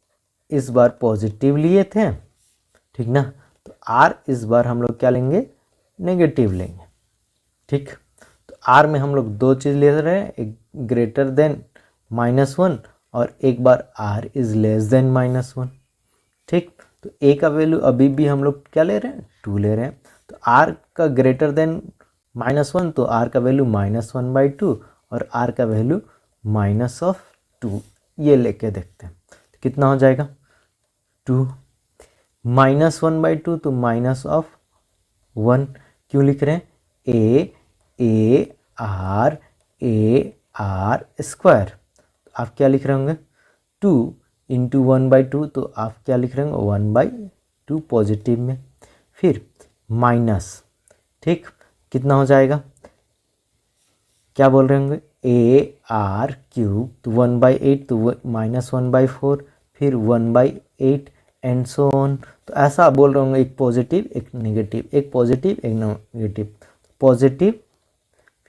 इस बार पॉजिटिव लिए थे, ठीक ना, तो आर इस बार हम लोग क्या लेंगे नेगेटिव लेंगे, ठीक। तो आर में हम लोग दो चीज़ ले रहे हैं, एक ग्रेटर देन -1 और एक बार आर इज लेस देन -1, ठीक। तो ए का वैल्यू अभी भी हम लोग क्या ले रहे हैं 2 ले रहे हैं, तो आर का ग्रेटर देन -1 तो आर का वैल्यू -1/2 और आर का वैल्यू -2, ये लेके देखते हैं तो कितना हो जाएगा 2 -1/2 तो -1, क्यों लिख रहे हैं ए आर स्क्वायर। आप क्या लिख रहे होंगे 2 इंटू 1/2 तो आप क्या लिख रहे होंगे 1/2 पॉजिटिव में, फिर माइनस, ठीक कितना हो जाएगा क्या बोल रहे होंगे AR क्यूब तो 1/8 तो -1/4 फिर 1/8 एंड सो ऑन। तो ऐसा आप बोल रहे होंगे एक पॉजिटिव एक नेगेटिव, एक पॉजिटिव एक नेगेटिव, पॉजिटिव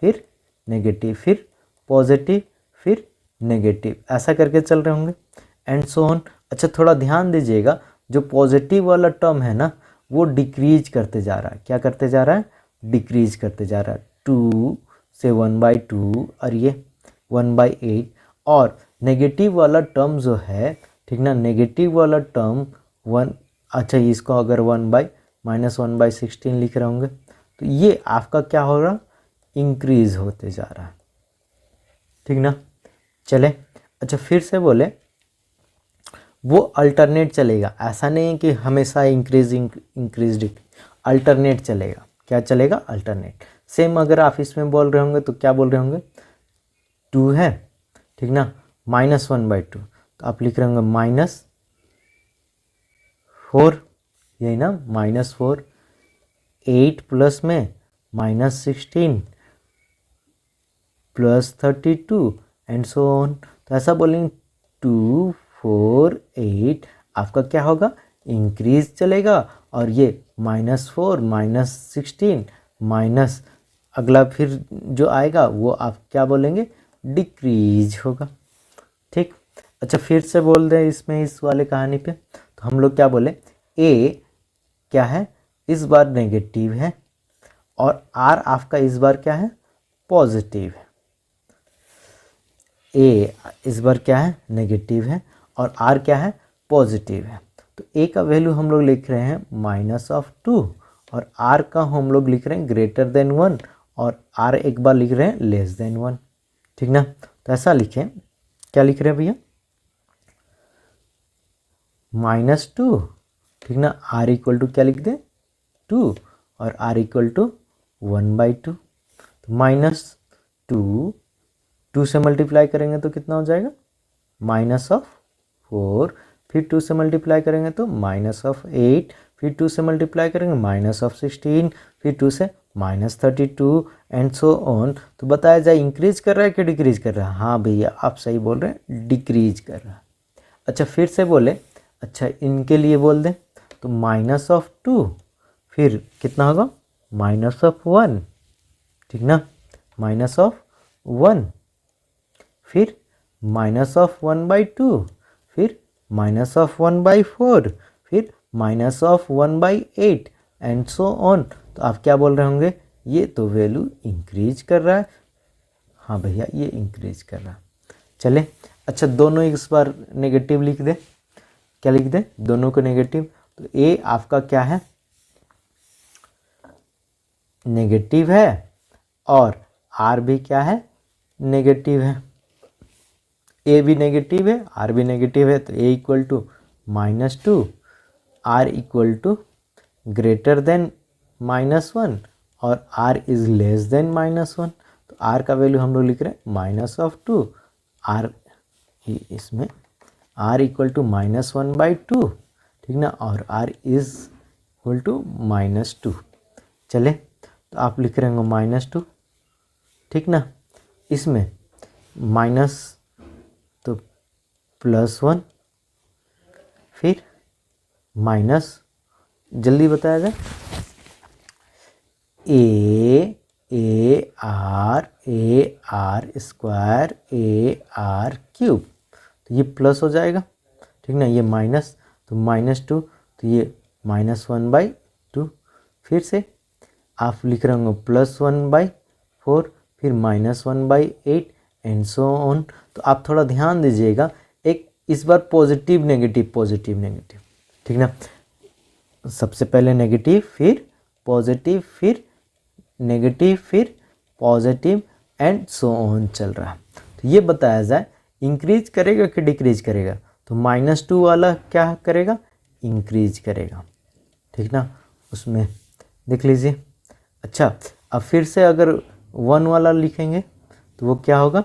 फिर नेगेटिव फिर पॉजिटिव फिर नेगेटिव, ऐसा करके चल रहे होंगे एंड सो ऑन। अच्छा थोड़ा ध्यान दीजिएगा जो पॉजिटिव वाला टर्म है ना वो डिक्रीज करते जा रहा है, क्या करते जा रहा है डिक्रीज करते जा रहा है, 2 से 1/2 और ये 1/8, और नेगेटिव वाला टर्म जो है ठीक ना, नेगेटिव वाला टर्म 1, अच्छा इसको अगर 1/-1/16 लिख रहे होंगे तो ये आपका क्या हो रहा इंक्रीज होते जा रहा है, ठीक ना। चले अच्छा फिर से बोले वो अल्टरनेट चलेगा, ऐसा नहीं है कि हमेशा इंक्रीज अल्टरनेट चलेगा, क्या चलेगा अल्टरनेट। सेम अगर आप इसमें बोल रहे होंगे तो क्या बोल रहे होंगे 2 है ठीक ना -1/2 तो आप लिख रहे होंगे -4, यही ना -4, 8 प्लस में -16 प्लस 32 एंड सो ऑन। तो ऐसा बोलेंगे 2 4 8 आपका क्या होगा इंक्रीज चलेगा, और ये -4 -16 माइनस अगला फिर जो आएगा वो आप क्या बोलेंगे डिक्रीज होगा, ठीक। अच्छा फिर से बोल दें इसमें इस वाले कहानी पे तो हम लोग क्या बोले ए क्या है इस बार नेगेटिव है और आर आपका इस बार क्या है पॉजिटिव है, ए इस बार क्या है, नेगेटिव है, और आर क्या है, पॉजिटिव है। तो ए का वैल्यू हम लोग लिख रहे हैं -2 और आर का हम लोग लिख रहे हैं >1 और आर एक बार लिख रहे हैं <1। ठीक ना, तो ऐसा लिखें, क्या लिख रहे हैं भैया, -2, ठीक ना, आर इक्वल टू क्या लिख दें 2 और आर इक्वल टू 1/2। तो -2 2 से मल्टीप्लाई करेंगे तो कितना हो जाएगा, -4, फिर 2 से मल्टीप्लाई करेंगे तो -8, फिर 2 से मल्टीप्लाई करेंगे -16, फिर 2 से -32 एंड सो ऑन। तो बताया जाए इंक्रीज कर रहा है कि डिक्रीज कर रहा है। हाँ भैया आप सही बोल रहे हैं, डिक्रीज कर रहा है। अच्छा फिर से बोले, अच्छा इनके लिए बोल दें तो -2 फिर कितना होगा -1, ठीक ना, -1 फिर -1/2 फिर -1/4 फिर -1/8 एंड सो ऑन। तो आप क्या बोल रहे होंगे, ये तो वैल्यू इंक्रीज कर रहा है। हाँ भैया ये इंक्रीज कर रहा है। चले अच्छा दोनों इस बार नेगेटिव लिख दे, क्या लिख दे, दोनों को नेगेटिव। तो ए आपका क्या है, नेगेटिव है और आर भी क्या है, नेगेटिव है। ए भी नेगेटिव है, आर भी नेगेटिव है, तो A equal to -2, R equal to >-1 और आर इज <-1। तो आर का वैल्यू हम लोग लिख रहे हैं -2, आर इसमें आर इक्वल टू -1/2, ठीक ना, और आर इज इक्वल टू -2। चले तो आप लिख रहे होंगे -2, ठीक ना, इसमें माइनस तो +1 फिर माइनस, जल्दी बताया जाए, ए आर स्क्वायर AR³ तो ये प्लस हो जाएगा, ठीक ना, ये माइनस तो -2 तो ये -1/2, फिर से आप लिख रहे होंगे +1/4 फिर -1/8 एंड सो ऑन। तो आप थोड़ा ध्यान दीजिएगा, एक इस बार पॉजिटिव नेगेटिव पॉजिटिव नेगेटिव, ठीक ना, सबसे पहले नेगेटिव फिर पॉजिटिव फिर नेगेटिव फिर पॉजिटिव एंड सो ऑन चल रहा है। तो ये बताया जाए इंक्रीज करेगा कि डिक्रीज करेगा, तो -2 वाला क्या करेगा, इंक्रीज करेगा, ठीक ना, उसमें देख लीजिए। अच्छा अब फिर से अगर 1 वाला लिखेंगे तो वो क्या होगा,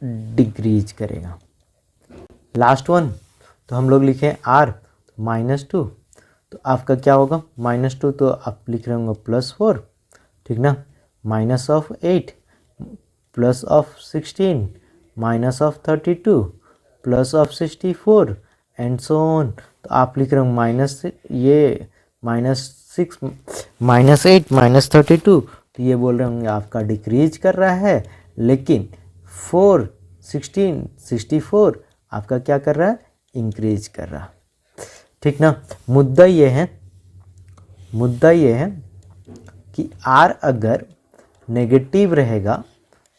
डिक्रीज करेगा। लास्ट वन तो हम लोग लिखें R -2, तो आपका क्या होगा, -2 तो आप लिख रहे होंगे +4, ठीक ना, -8 +16 -32 +64 एंड सो ऑन। तो आप लिख रहे होंगे -6 -8 -32, तो ये बोल रहे होंगे आपका डिक्रीज कर रहा है, लेकिन 4 16 64 आपका क्या कर रहा है, इंक्रीज कर रहा है, ठीक ना। मुद्दा ये है कि R अगर नेगेटिव रहेगा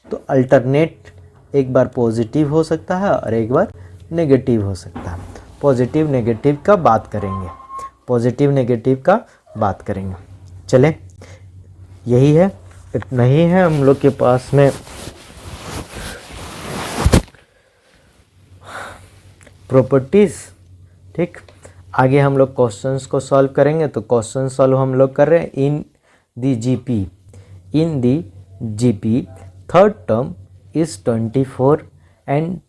तो अल्टरनेट एक बार पॉजिटिव हो सकता है और एक बार नेगेटिव हो सकता है। पॉजिटिव नेगेटिव का बात करेंगे, पॉजिटिव नेगेटिव का बात करेंगे। चलें यही है, इतना ही है हम लोग के पास में प्रॉपर्टीज, ठीक। आगे हम लोग क्वेश्चंस को सॉल्व करेंगे। तो क्वेश्चन सॉल्व हम लोग कर रहे हैं in the GP third term is 24 and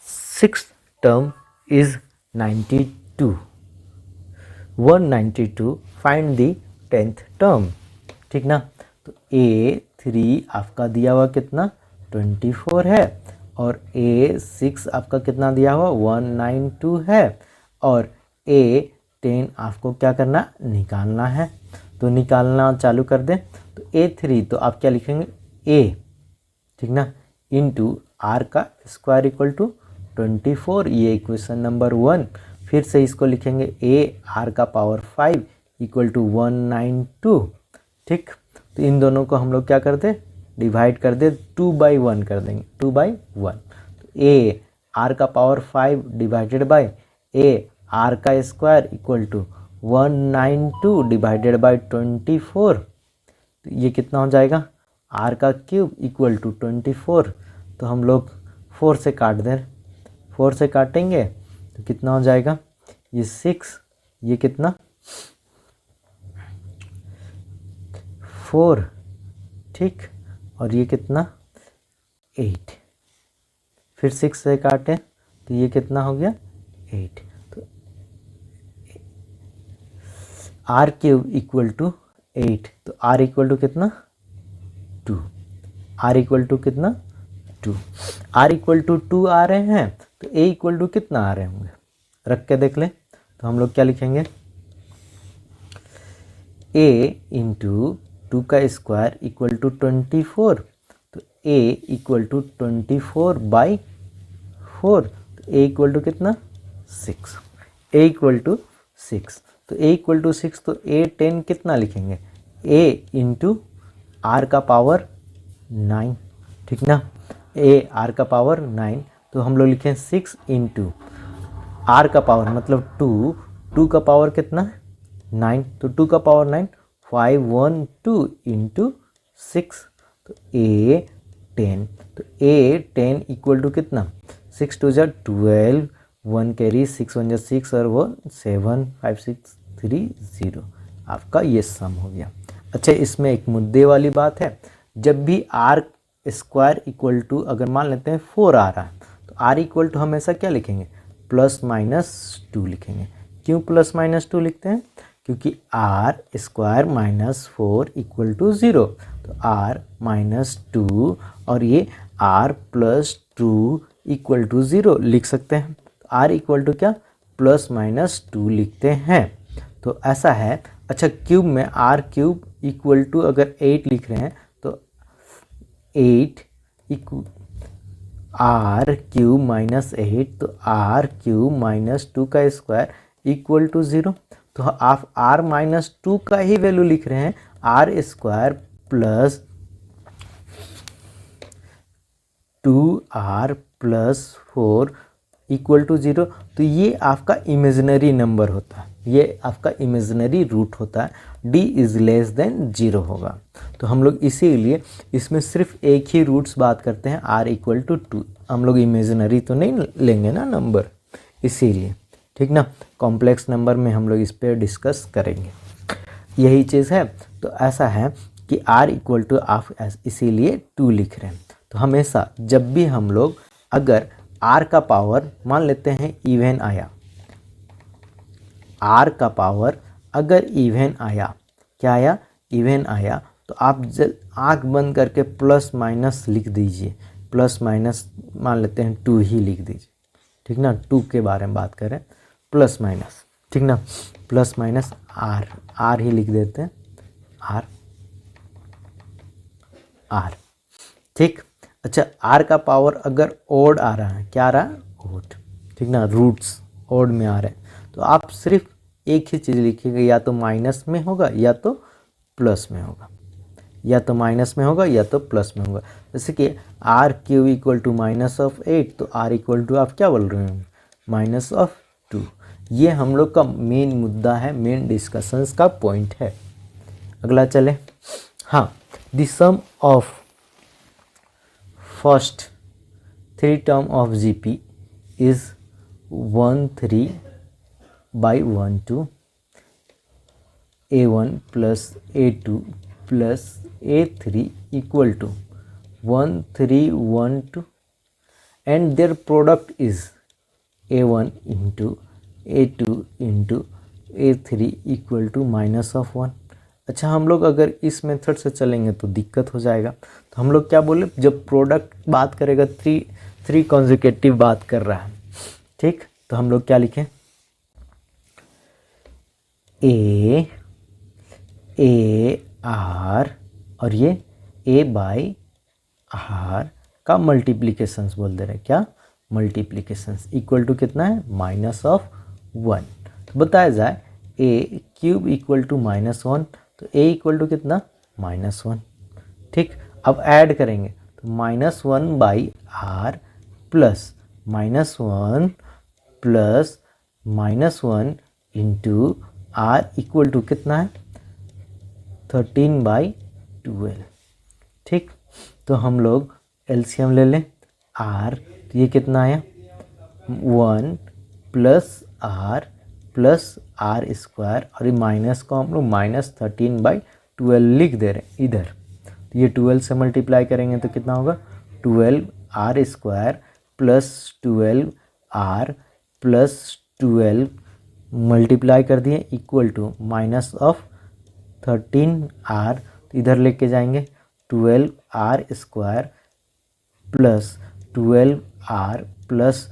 sixth term is 92 192 find the 10th term, ठीक ना। तो A3 आपका दिया हुआ कितना 24 है और A6 आपका कितना दिया हुआ 192 है और A10 आपको क्या करना, निकालना है। तो निकालना चालू कर दें। तो A3 तो आप क्या लिखेंगे A, ठीक ना, इंटू R का स्क्वायर इक्वल टू 24, ये इक्वेशन नंबर 1। फिर से इसको लिखेंगे A R का पावर 5 इक्वल टू 192, ठीक। तो इन दोनों को हम लोग क्या करते डिवाइड कर दे 2/1 कर देंगे, 2/1। तो ए आर का power 5 divided by A are का square equal to 192 divided by 24। तो ये कितना हो जाएगा, आर का क्यूब इक्वल टू 24। तो हम लोग 4 से काट दें, 4 से काटेंगे तो कितना हो जाएगा, ये 6, ये कितना 4, ठीक, और ये कितना 8। फिर 6 से काटें तो ये कितना हो गया 8। तो आर क्यूब इक्वल टू 8। तो आर इक्वल टू कितना 2, आर इक्वल टू कितना 2, आर इक्वल टू 2 आ रहे हैं। तो ए इक्वल टू कितना आ रहे होंगे, रख के देख लें। तो हम लोग क्या लिखेंगे, a इंटू 2 का स्क्वायर इक्वल टू 24। तो a इक्वल टू 24/4। तो a इक्वल टू कितना 6, a इक्वल टू 6। तो a इक्वल टू 6, तो a 10 कितना लिखेंगे, a इंटू आर का पावर 9, ठीक ना, a आर का पावर 9। तो हम लोग लिखें 6 इंटू आर का पावर मतलब 2 का पावर कितना 9। तो 2 का पावर 9, 512 इंटू 6। तो a 10। तो a 10 इक्वल टू कितना 6 2 जा 12, 1 कैरी 6 1 जा 6 और वो 7 5 6 3 0। आपका ये सम हो गया। अच्छा, इसमें एक मुद्दे वाली बात है, जब भी आर स्क्वायर इक्वल टू अगर मान लेते हैं 4 आ रहा है तो आर इक्वल टू हमेशा क्या लिखेंगे, +-2 लिखेंगे। क्यों +-2 लिखते हैं, क्योंकि आर स्क्वायर -4 इक्वल टू 0। तो आर -2 और ये आर +2 इक्वल टू 0 लिख सकते हैं। तो आर इक्वल टू क्या +-2 लिखते हैं। तो ऐसा है। अच्छा, क्यूब में आर क्यूब इक्वल टू अगर 8 लिख रहे हैं तो 8 आर क्यूब -8, तो आर क्यूब -2 का स्क्वायर इक्वल टू 0। तो आप आर -2 का ही वैल्यू लिख रहे हैं, r square plus 2r + 4 equal to 0। तो ये आपका इमेजिनरी नंबर होता है, ये आपका इमेजिनरी रूट होता है, d इज़ लेस देन 0 होगा। तो हम लोग इसीलिए इसमें सिर्फ एक ही रूट्स बात करते हैं, r इक्वल टू 2। हम लोग इमेजिनरी तो नहीं लेंगे ना नंबर, इसीलिए, ठीक ना। कॉम्प्लेक्स नंबर में हम लोग इस पर डिस्कस करेंगे, यही चीज़ है। तो ऐसा है कि r इक्वल टू आप इसीलिए 2 लिख रहे हैं। तो हमेशा जब भी हम लोग अगर r का पावर मान लेते हैं इवन आया, r का पावर अगर इवन आया, क्या आया इवन आया, तो आप आँख बंद करके प्लस माइनस लिख दीजिए, प्लस माइनस मान लेते हैं 2 ही लिख दीजिए, ठीक ना। 2 के बारे में बात करें, प्लस माइनस, ठीक ना, प्लस माइनस आर ही लिख देते हैं, आर, ठीक। अच्छा, आर का पावर अगर ओड आ रहा है, क्या आ रहा है ओड, ठीक ना, रूट्स ओड में आ रहे हैं, तो आप सिर्फ एक ही चीज़ लिखिएगा, या तो माइनस में होगा या तो प्लस में होगा, या तो माइनस में होगा या तो प्लस में होगा। जैसे कि आर क्यूब इक्वल टू -8, तो आर इक्वल टू आप क्या बोल रहे हैं -2। ये हम लोग का मेन मुद्दा है, मेन डिस्कशंस का पॉइंट है। अगला चले, हाँ, the sum of first 3 term of GP is 13/12 a1 + a2 + a3 equal to 1312 and their product is a1 into a2 into a3 equal to -1। अच्छा, हम लोग अगर इस मेथड से चलेंगे तो दिक्कत हो जाएगा। तो हम लोग क्या बोले, जब प्रोडक्ट बात करेगा 3 कॉन्जिक्यूटिव बात कर रहा है, ठीक, तो हम लोग क्या लिखें, ए आर और ये a/r का मल्टीप्लिकेशंस बोल दे रहे हैं, क्या मल्टीप्लिकेशंस इक्वल टू कितना है -1। तो बताया जाए a³ इक्वल टू -1, तो a इक्वल टू कितना -1, ठीक। अब ऐड करेंगे तो -1/r plus -1 plus -1 into r equal to कितना है 13/12। ठीक, तो हम लोग एलसीएम ले लें r, तो ये कितना आया 1 प्लस r स्क्वायर, और ये माइनस को हम लोग -13/12 लिख दे रहे हैं इधर। तो ये 12 से मल्टीप्लाई करेंगे तो कितना होगा 12r square plus 12r plus 12 multiply कर दिए equal to minus of 13r, तो इधर लेके जाएंगे 12r square plus 12r plus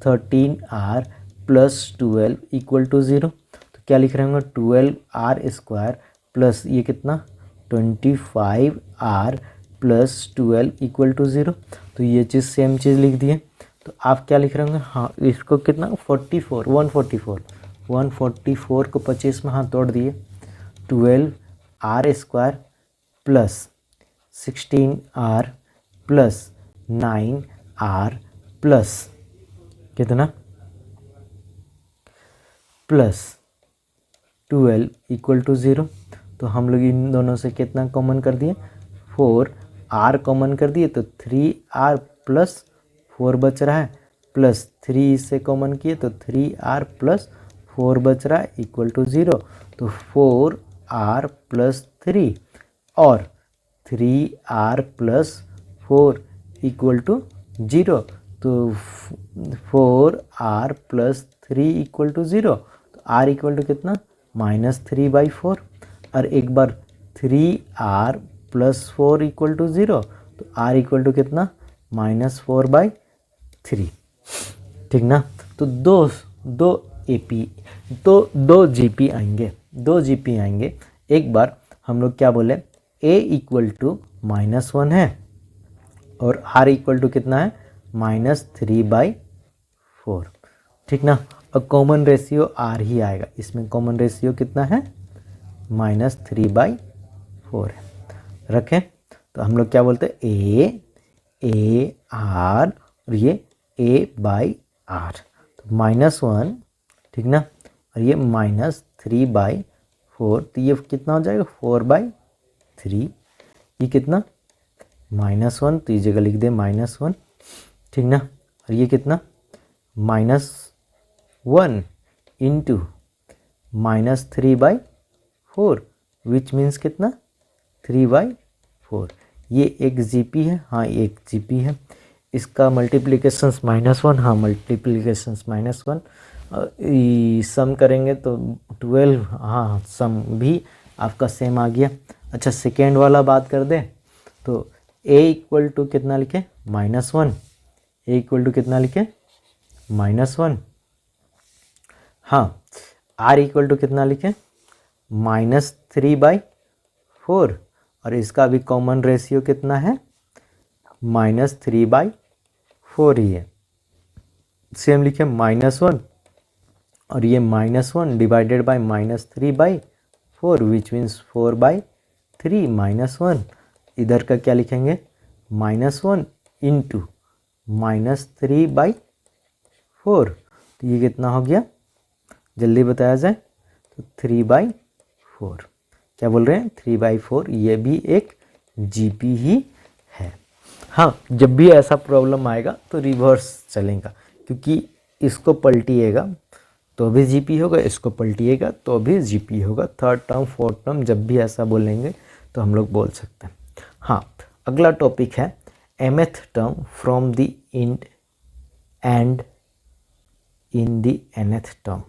13r plus 12 equal to 0। तो क्या लिख रहे होंगे 12r स्क्वायर प्लस ये कितना 25r प्लस 12 इक्वल टू 0। तो ये चीज़ सेम चीज़ लिख दिए। तो आप क्या लिख रहे होंगे, हाँ इसको कितना 144 को 25 में हाथ तोड़ दिए 12r square plus 16r plus 9r plus कितना प्लस 12 इक्वल टू 0। तो हम लोग इन दोनों से कितना कॉमन कर दिए 4r कॉमन कर दिए, तो 3r प्लस 4 बच रहा है, प्लस 3 इससे कॉमन किए तो 3r प्लस 4 बच रहा है इक्वल टू 0। तो 4r प्लस 3 और 3r प्लस 4 इक्वल टू 0। तो 4r प्लस 3 इक्वल टू 0। तो r इक्वल टू कितना -3/4, और एक बार 3r प्लस 4 इक्वल टू 0। तो r इक्वल टू कितना -4/3। ठीक ना। तो दो जीपी आएंगे। एक बार हम लोग क्या बोले a इक्वल टू -1 है और r इक्वल टू कितना है -3/4। ठीक ना। और कॉमन रेशियो r ही आएगा, इसमें कॉमन रेशियो कितना है -3/4 है। रखें तो हम लोग क्या बोलते हैं a r और ये a/r, तो -1 ठीक ना, और ये -3/4, तो ये कितना हो जाएगा 4/3। ये कितना -1, तो ये जगह लिख दे -1 ठीक ना, और ये कितना -1 इंटू -3/4 विच मीन्स कितना 3/4। ये एक जीपी है, हाँ एक जीपी है। इसका मल्टीप्लिकेशंस -1, हाँ मल्टीप्लिकेशंस -1, सम करेंगे तो 12, हाँ सम भी आपका सेम आ गया। अच्छा सेकेंड वाला बात कर दे तो a इक्वल टू कितना लिखे -1, a इक्वल टू कितना लिखे -1, हाँ r इक्वल टू कितना लिखे -3/4, और इसका भी कॉमन रेशियो कितना है -3/4 ही है। सेम लिखे -1 और ये -1 डिवाइडेड बाय -3/4 विच मीन्स 4/3 -1। इधर का क्या लिखेंगे -1 इंटू -3/4, तो ये कितना हो गया जल्दी बताया जाए तो 3/4। क्या बोल रहे हैं 3/4, ये भी एक जीपी ही है। हाँ जब भी ऐसा प्रॉब्लम आएगा तो रिवर्स चलेगा, क्योंकि इसको पलटिएगा तो भी जीपी होगा, इसको पलटिएगा तो भी जीपी होगा। थर्ड टर्म फोर्थ टर्म जब भी ऐसा बोलेंगे तो हम लोग बोल सकते हैं। हाँ अगला टॉपिक है mth term from the and in the nth term.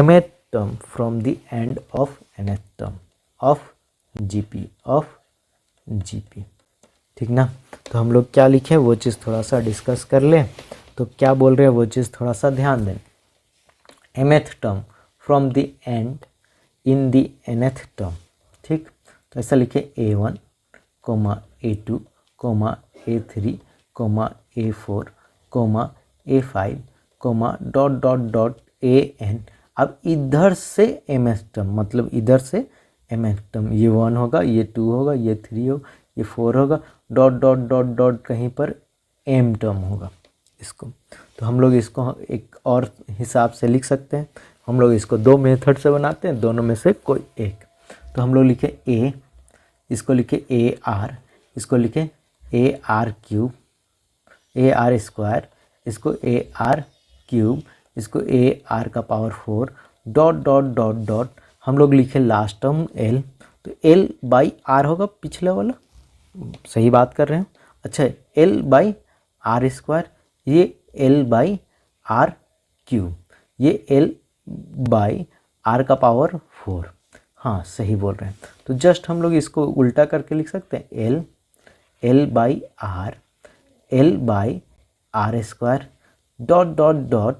mth term from the end of nth term of GP ठीक ना। तो हम लोग क्या लिखें वो चीज़ थोड़ा सा डिस्कस कर लें। तो क्या बोल रहे हैं वो चीज़ थोड़ा सा ध्यान दें। mth term from the and in the nth term, ठीक। तो ऐसा लिखे a1, a2, a3, a4, a5, dot an। अब इधर से mth टर्म, मतलब इधर से mth टर्म, ये 1 होगा, ये 2 होगा, ये 3 होगा, ये 4 होगा, डॉट डॉट डॉट डॉट कहीं पर m टर्म होगा इसको। तो हम लोग इसको एक और हिसाब से लिख सकते हैं। हम लोग इसको दो मेथड से बनाते हैं, दोनों में से कोई एक। तो हम लोग लिखे a, इसको लिखे ए आर, इसको लिखे A R cube, A R square, इसको ए आर क्यूब, इसको ए आर का power 4, dot dot dot dot हम लोग लिखे लास्ट टर्म l, तो l बाई आर होगा पिछले वाला, सही बात कर रहे हैं। अच्छा, l बाई आर स्क्वायर, ये l बाई आर क्यूब, ये l बाई आर का पावर 4, हाँ सही बोल रहे हैं। तो जस्ट हम लोग इसको उल्टा करके लिख सकते हैं, l by r, l by r square, dot dot dot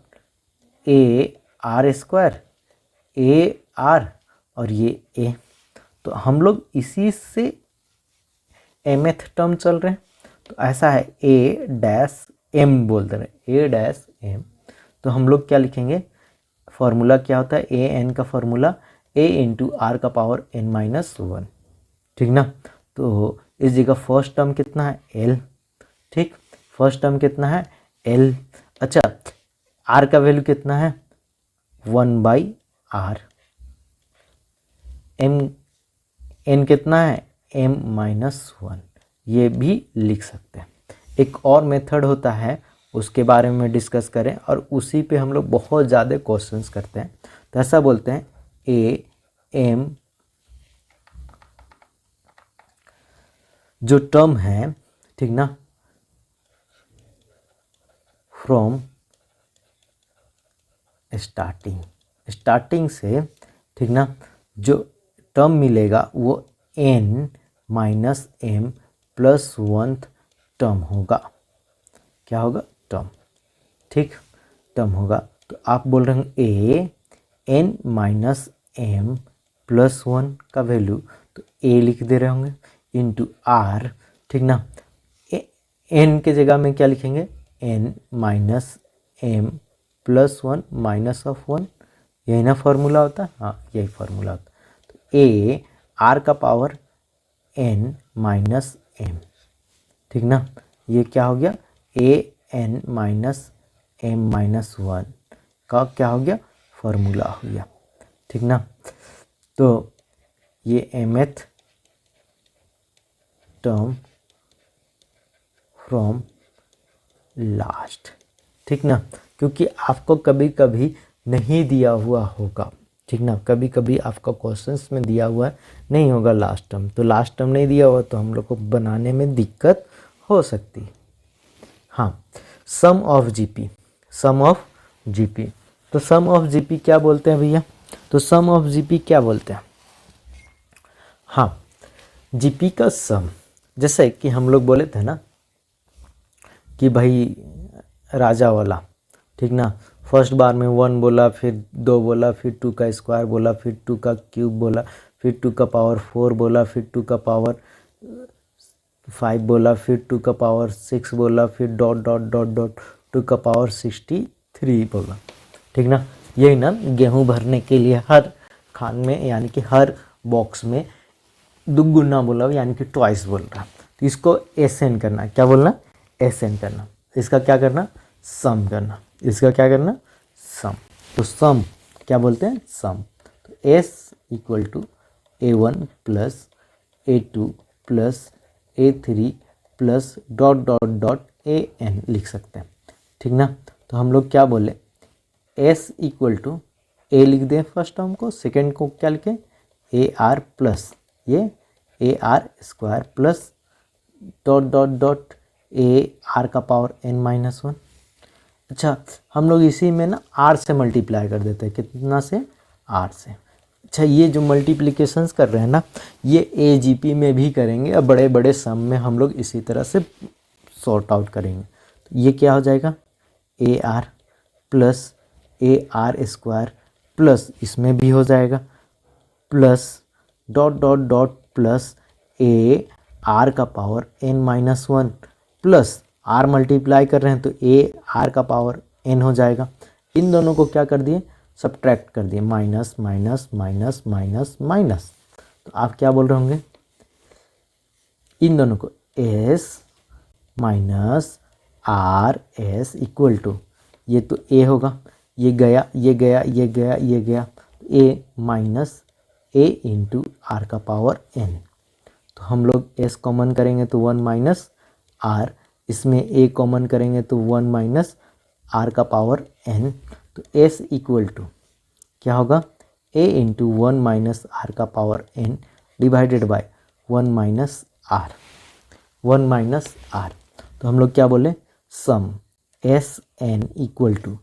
a are square, a r और ये a। तो हम लोग इसी से mth टर्म चल रहे हैं, तो ऐसा है a डैश m बोलते रहे, a डैश m। तो हम लोग क्या लिखेंगे, फॉर्मूला क्या होता है, ए एन का फॉर्मूला a इंटू आर का पावर n-1, ठीक ना। तो इस जगह फर्स्ट टर्म कितना है l, ठीक, फर्स्ट टर्म कितना है l। अच्छा, r का वैल्यू कितना है 1/r, n कितना है m-1, ये भी लिख सकते हैं। एक और मेथड होता है, उसके बारे में डिस्कस करें, और उसी पे हम लोग बहुत ज़्यादा क्वेश्चंस करते हैं। तो ऐसा बोलते हैं ए एम जो टर्म है, ठीक ना, फ्रॉम स्टार्टिंग से, ठीक ना, जो टर्म मिलेगा वो n-m प्लस 1th टर्म होगा। क्या होगा, टर्म, ठीक, टर्म होगा। तो आप बोल रहे हैं ए n-m प्लस 1 का वैल्यू, तो a लिख दे रहे होंगे इंटू आर, ठीक ना। n के जगह में क्या लिखेंगे, n-m प्लस 1 माइनस ऑफ 1, यही ना फॉर्मूला होता है, हाँ यही फॉर्मूला होता है। तो a r का पावर n-m, ठीक ना, ये क्या हो गया, a n-m-1 का क्या हो गया, फॉर्मूला हो गया, ठीक ना। तो ये mth टर्म फ्रॉम लास्ट, ठीक ना, क्योंकि आपको कभी कभी नहीं दिया हुआ होगा, ठीक ना, कभी कभी आपका क्वेश्चंस में दिया हुआ नहीं होगा लास्ट टर्म, तो लास्ट टर्म नहीं दिया हुआ तो हम लोग को बनाने में दिक्कत हो सकती है। हाँ, sum of GP, sum of GP, तो सम ऑफ जीपी क्या बोलते हैं भैया, तो सम ऑफ जीपी क्या बोलते हैं, हाँ जीपी का सम, जैसे कि हम लोग बोले थे ना कि भाई राजा वाला, ठीक ना, फर्स्ट बार में 1 बोला, फिर 2 बोला, फिर 2 का स्क्वायर बोला, फिर 2 का क्यूब बोला, फिर 2 का पावर 4 बोला, फिर 2 का पावर 5 बोला, फिर 2 का पावर 6 बोला, फिर डॉट डॉट डॉट डॉट 2 का पावर 63 बोला, ठीक ना। यही ना गेहूं भरने के लिए हर खान में, यानी कि हर बॉक्स में दुगुना बोला, यानी कि ट्वाइस बोल रहा। तो इसको एसएन करना, क्या बोलना, एसएन करना, इसका क्या करना, सम करना, इसका क्या करना, सम। तो सम क्या बोलते हैं, सम। तो s equal to a1 plus a2 plus a3 plus dot dot dot an लिख सकते हैं, ठीक ना। तो हम लोग क्या बोले, s इक्वल टू a लिख दें फर्स्ट टर्म को, सेकेंड को क्या लिखें, ए आर प्लस ये A R square plus dot dot dot a are का पावर n-1। अच्छा, हम लोग इसी में ना r से मल्टीप्लाई कर देते हैं, कितना से, r से। अच्छा, ये जो मल्टीप्लिकेशंस कर रहे हैं ना, ये AGP में भी करेंगे, और बड़े बड़े सम में हम लोग इसी तरह से सॉर्ट आउट करेंगे। तो ये क्या हो जाएगा, A R plus A are square plus, इसमें भी हो जाएगा plus dot dot dot plus A are का power n-1 plus R multiply कर रहे हैं तो ए आर का पावर n हो जाएगा। इन दोनों को क्या कर दिए, सब्ट्रैक्ट कर दिए, minus minus minus minus minus. तो आप क्या बोल रहे होंगे, इन दोनों को S minus r S equal to, ये तो ए होगा, ये गया ये गया ये गया ये गया, ए माइनस ए इंटू आर का पावर एन। तो हम लोग एस कॉमन करेंगे तो 1 माइनस आर, इसमें ए कॉमन करेंगे तो 1 माइनस आर का पावर एन। तो एस इक्वल टू क्या होगा, ए इंटू 1 माइनस आर का power N divided by 1 minus R, 1 minus R. तो हम लोग क्या बोले, sum S N equal to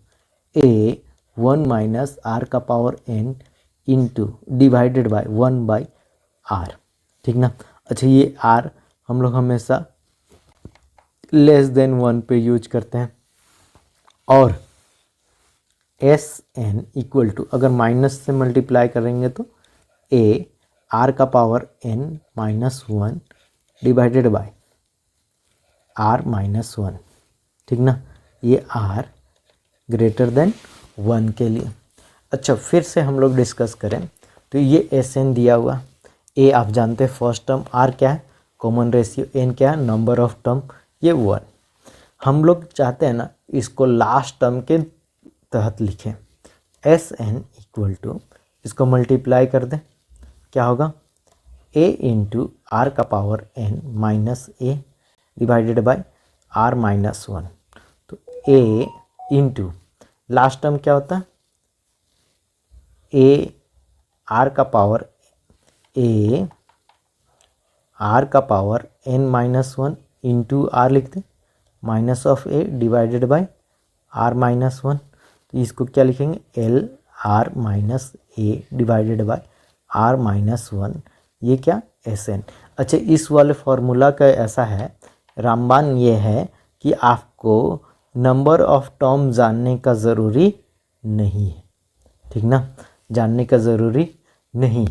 A 1 minus are का power N into divided by 1 by R, ठीक ना। अच्छा, ये आर हम लोग हमेशा लेस देन 1 पे यूज करते हैं। और एस एन इक्वल टू अगर माइनस से मल्टीप्लाई करेंगे तो ए आर का power n minus 1 divided by r minus 1, ठीक ना। ये आर ग्रेटर देन 1 के लिए। अच्छा, फिर से हम लोग डिस्कस करें तो ये एस एन दिया हुआ, ए आप जानते हैं फर्स्ट टर्म, आर क्या है कॉमन रेशियो, एन क्या है नंबर ऑफ टर्म, ये 1। हम लोग चाहते हैं ना इसको लास्ट टर्म के तहत लिखें। एस एन इक्वल टू इसको मल्टीप्लाई कर दें, क्या होगा, ए इंटू आर का power n minus a divided by r minus 1। तो ए इंटू लास्ट टर्म क्या होता है, ए आर का power n minus 1 into r लिख दें minus of a divided by r minus 1। तो इसको क्या लिखेंगे, l r minus a divided by r minus 1, ये क्या एस एन। अच्छा, इस वाले फॉर्मूला का ऐसा है, रामबान ये है कि आपको नंबर ऑफ टर्म जानने का ज़रूरी नहीं है, ठीक ना, जानने का ज़रूरी नहीं,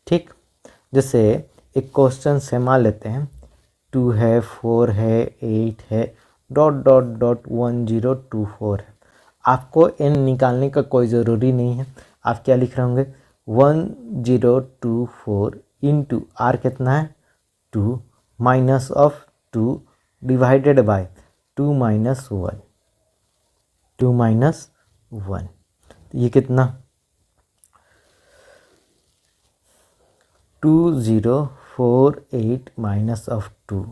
ठीक। जैसे एक क्वेश्चन से मान लेते हैं 2 है 4 है 8 है डॉट डॉट डॉट 1024 है, आपको एन निकालने का कोई ज़रूरी नहीं है। आप क्या लिख रहे होंगे, 1024 इंटू आर कितना है 2 minus of 2 divided by 2 minus 1, 2 minus 1, तो ये कितना 2048 माइनस ऑफ 2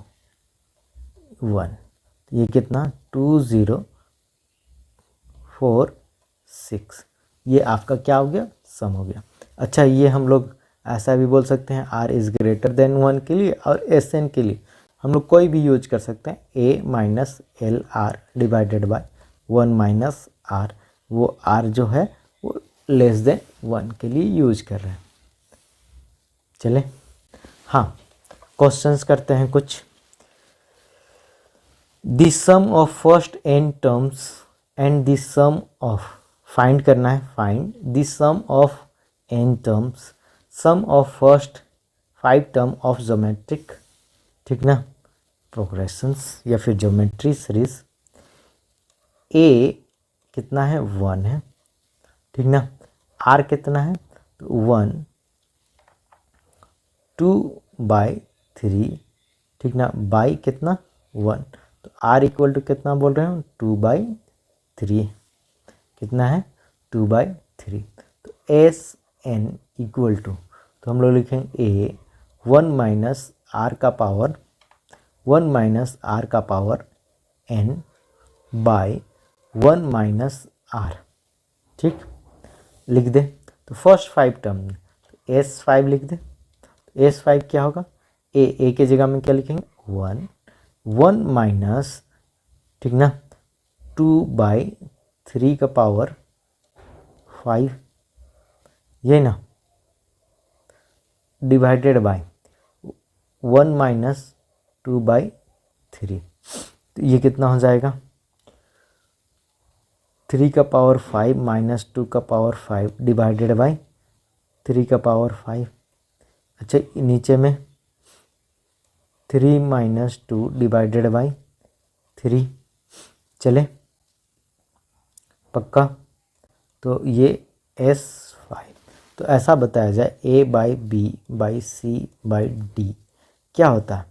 1, ये कितना 2046, ये आपका क्या हो गया, सम हो गया। अच्छा, ये हम लोग ऐसा भी बोल सकते हैं आर इज़ ग्रेटर देन 1 के लिए, और एस एन के लिए हम लोग कोई भी यूज कर सकते हैं, A minus L R divided by 1 minus R, वो आर जो है वो लेस देन 1 के लिए यूज कर रहे हैं। चले, हाँ, क्वेश्चंस करते हैं कुछ। The sum of first n terms and the sum of, find करना है, find the sum of n terms, sum of first 5 term of geometric, ठीक ना, प्रोग्रेशंस या फिर ज्योमेट्री सीरीज। ए कितना है 1 है, ठीक ना, आर कितना है तो 1 2/3, ठीक ना, बाई कितना 1, तो आर इक्वल टू कितना बोल रहे हैं 2/3, कितना है 2/3। तो एस एन इक्वल टू, तो हम लोग लिखेंगे ए 1 माइनस आर का पावर 1 माइनस आर का power n by 1 minus r, ठीक, लिख दे। तो फर्स्ट 5 टर्म एस 5 लिख दे, एस 5 क्या होगा, ए के जगह में क्या लिखेंगे 1 माइनस, ठीक ना, 2/3 का पावर 5, ये ना, डिवाइडेड बाय 1 माइनस 2/3, तो ये कितना हो जाएगा 3 का पावर 5 माइनस 2 का पावर 5 डिवाइडेड बाय 3 का पावर 5। अच्छा, नीचे में 3 माइनस 2 डिवाइडेड बाई 3, चले पक्का। तो ये S5, तो ऐसा बताया जाए A/B/C/D क्या होता है,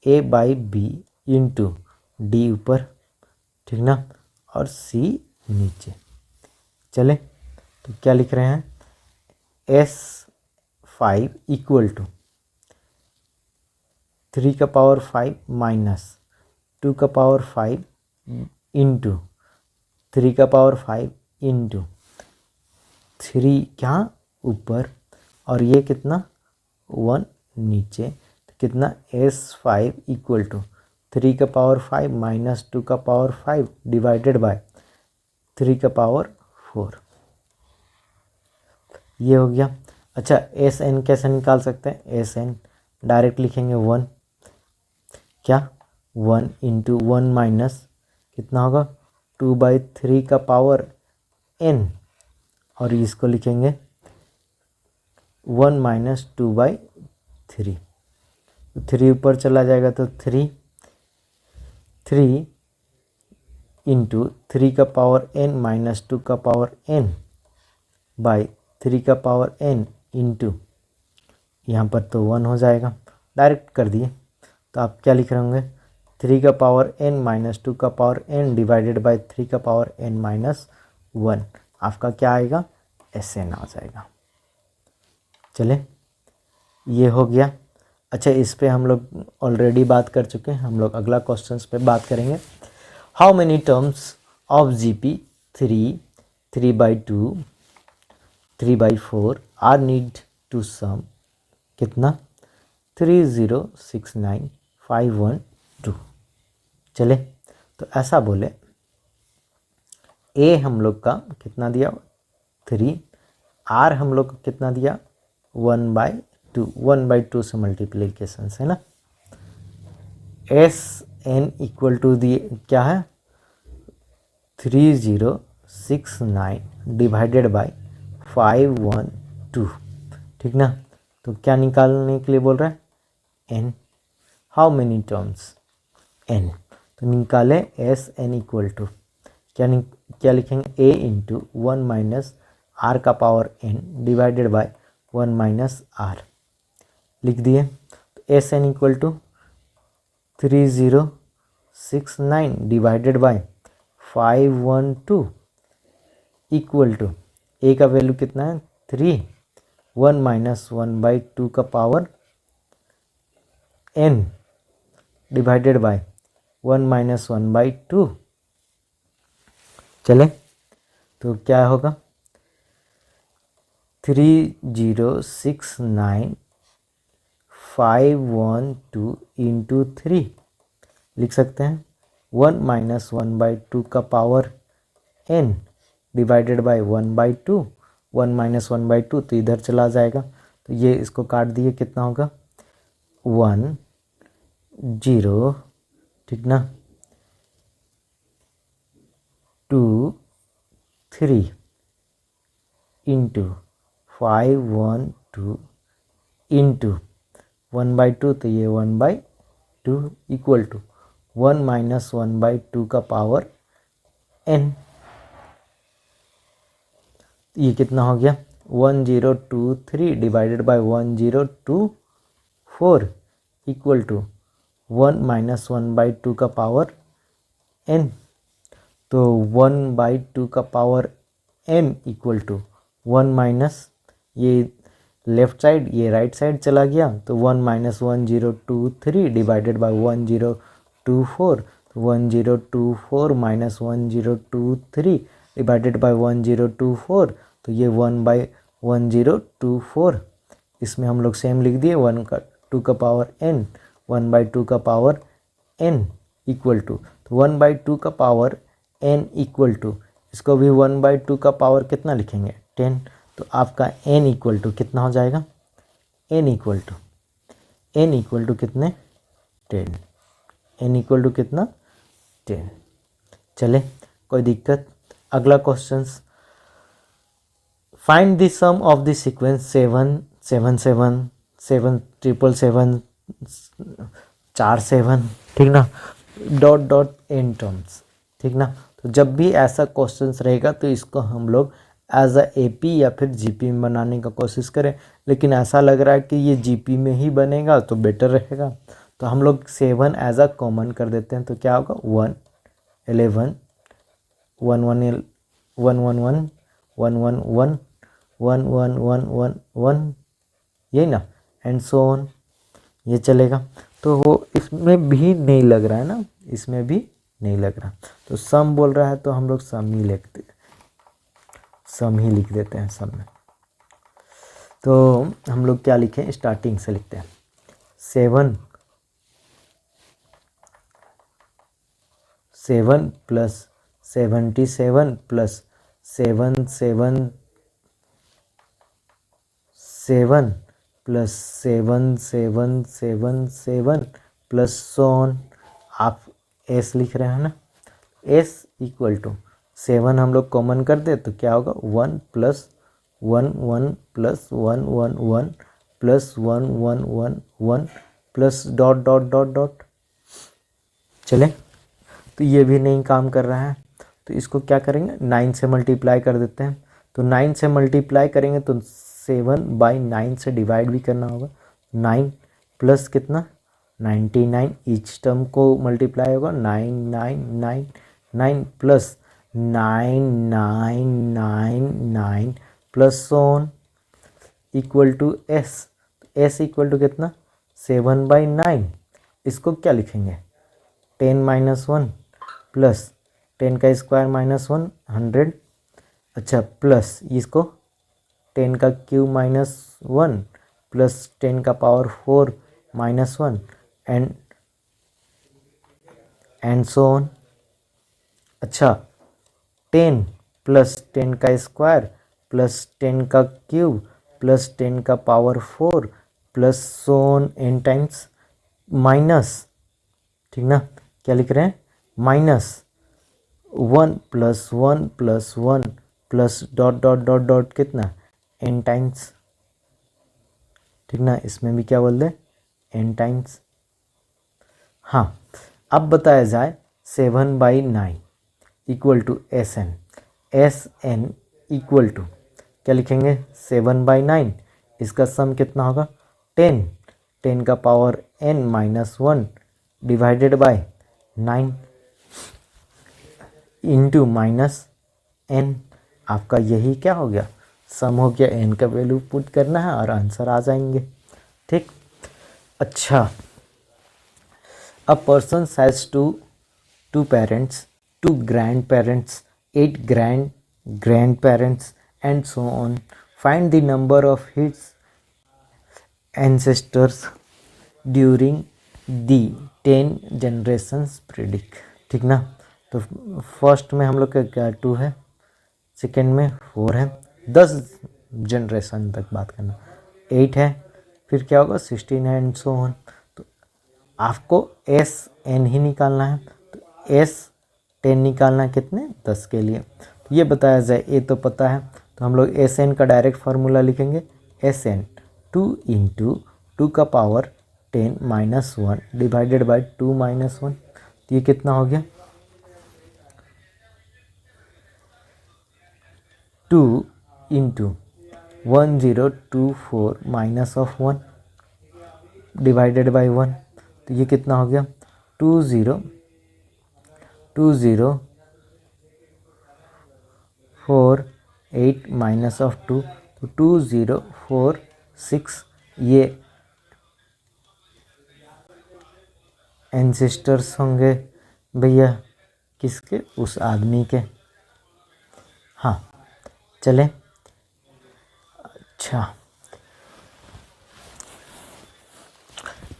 ए बाई बी इंटू डी ऊपर, ठीक ना, और सी नीचे। चले तो क्या लिख रहे हैं, S5 इक्वल टू 3 का पावर 5 माइनस 2 का पावर 5 इंटू 3 का पावर 5 इंटू 3 क्या ऊपर और ये कितना 1 नीचे, तो कितना S5 इक्वल टू 3 का पावर 5 माइनस 2 का पावर 5 डिवाइडेड बाय 3 का पावर 4, ये हो गया। अच्छा एस एन कैसे निकाल सकते हैं, एस एन डायरेक्ट लिखेंगे 1, क्या 1 इंटू 1 माइनस कितना होगा 2/3 का पावर n, और इसको लिखेंगे 1 माइनस 2/3, 3 ऊपर चला जाएगा तो 3 इंटू 3 का पावर n माइनस 2 का पावर n बाई 3 का पावर n इंटू यहाँ पर तो 1 हो जाएगा, डायरेक्ट कर दिए। तो आप क्या लिख रहे होंगे 3 का पावर n माइनस 2 का पावर n डिवाइडेड बाई 3 का पावर n माइनस 1, आपका क्या आएगा SN आ जाएगा। चले ये हो गया। अच्छा इस पे हम लोग ऑलरेडी बात कर चुके हैं, हम लोग अगला क्वेश्चंस पे बात करेंगे। How many terms of GP 3, 3/2, 3/4 are need to sum, कितना 3069512। चले तो ऐसा बोले ए हम लोग का कितना दिया 3, आर हम लोग का कितना दिया 1/2, 1/2 से मल्टीप्लीकेशन है ना। SN इक्वल टू दिए क्या है 3069 डिवाइडेड बाय 512, ठीक ना। तो क्या निकालने के लिए बोल रहा है n, how many terms n, तो निकाले SN इक्वल टू क्या लिखेंगे a इंटू 1 माइनस आर का power n divided by 1 minus r, लिख दिए। तो SN equal to 3069 divided by 512 equal to a का वैल्यू कितना है 3, 1 माइनस 1/2 का power n divided by 1 minus 1/2। चले तो क्या होगा 3069,512 इंटू 3 लिख सकते हैं 1 माइनस 1/2 का power n divided bye 1/2, 1 minus 1/2 तो इधर चला जाएगा, तो ये इसको काट दिए कितना होगा 1 0, ठीक ना 2 3 इंटू 512 इंटू 1/2 तो ये 1/2 इक्वल टू 1 माइनस 1/2 का पावर n, ये कितना हो गया 1023 divided by 1024 equal to 1 minus 1/2 का पावर n, तो 1/2 का power n equal to 1 minus ये लेफ्ट साइड ये राइट साइड चला गया, तो 1 माइनस 1023 डिवाइडेड बाय 1024, तो 1024 माइनस 1023 डिवाइडेड बाय 1024, तो ये 1/1024, इसमें हम लोग सेम लिख दिए 1 का 2 का पावर n, 1/2 का पावर n इक्वल टू, तो 1/2 का पावर n इक्वल टू इसको भी 1/2 का पावर कितना लिखेंगे 10, तो आपका n इक्वल टू कितना हो जाएगा n इक्वल टू कितने 10, n इक्वल टू कितना 10। चले कोई दिक्कत। अगला questions, find the sum of the sequence 7 7 7 7 7 7 4 7, ठीक ना, डॉट डॉट n टर्म्स, ठीक ना। तो जब भी ऐसा क्वेश्चंस रहेगा तो इसको हम लोग एज अ AP या फिर GP में बनाने का कोशिश करें, लेकिन ऐसा लग रहा है कि ये GP में ही बनेगा तो बेटर रहेगा, तो हम लोग 7 एज अ कॉमन कर देते हैं, तो क्या होगा 1 11 1 1 1 1 1 1 1 1 1 1 1 1 1, यही ना, एंड सो ऑन, ये चलेगा। तो वो इसमें भी नहीं लग रहा है ना, इसमें भी नहीं लग रहा, तो सम बोल रहा है तो हम लोग सम ही लिख देते हैं सम में। तो हम लोग क्या लिखें, स्टार्टिंग से लिखते हैं 7 plus 77 plus 7 7 7 plus 7 7 7 7 plus so on, आप एस लिख रहे हैं ना, एस इक्वल टू 7 हम लोग कॉमन कर दे तो क्या होगा 1 plus 1 1 plus 1 1 1 plus 1 1 1 1 plus dot dot dot dot. चले, तो ये भी नहीं काम कर रहा है, तो इसको क्या करेंगे 9 से मल्टीप्लाई कर देते हैं। तो 9 से मल्टीप्लाई करेंगे तो 7/9 से डिवाइड भी करना होगा। 9 प्लस कितना 99, ईच टर्म को मल्टीप्लाई होगा 9 9 9 9 plus 9 9 9 9 plus so on equal to S. S equal to कितना 7/9, इसको क्या लिखेंगे 10 - 1 प्लस 10 का स्क्वायर -1 100, अच्छा प्लस इसको 10 का क्यूब -1 प्लस 10 का पावर 4 -1 एंड सो ऑन। अच्छा 10 प्लस 10 का स्क्वायर प्लस 10 का क्यूब प्लस 10 का power 4 plus so on an times minus, ठीक ना, क्या लिख रहे हैं -1 plus 1 plus 1 plus dot dot dot dot कितना एन टाइम्स, ठीक ना, इसमें भी क्या बोल दे एन टाइम्स। हाँ, अब बताया जाए 7/9 equal to SN, SN equal to क्या लिखेंगे 7/9, इसका सम कितना होगा 10, 10 का power n -1 divided bye 9 into -n, आपका यही क्या हो गया सम हो गया। n का वैल्यू पुट करना है और आंसर आ जाएंगे, ठीक। अच्छा, a person has two parents, 2 grandparents, 8 grandparents and so on. Find the number of his ancestors during the 10 generations predict, ठीक ना। तो फर्स्ट में हम लोग का क्या 2 है, सेकेंड में 4 है, 10 जनरेशन तक बात करना, 8 है, फिर क्या होगा 16 है एंड सो ऑन। तो आपको SN ही निकालना है, तो S10 निकालना है कितने 10 के लिए। तो ये बताया जाए, ये तो पता है, तो हम लोग SN का डायरेक्ट फार्मूला लिखेंगे, SN 2 × 2 का पावर 10 -1 डिवाइडेड बाय 2 - 1, तो ये कितना हो गया 2 × 1024 -1 डिवाइडेड बाय 1, तो ये कितना हो गया 20 4 8 -2, तो 2046, ये एंसेस्टर्स होंगे भैया किसके, उस आदमी के। हाँ चले, अच्छा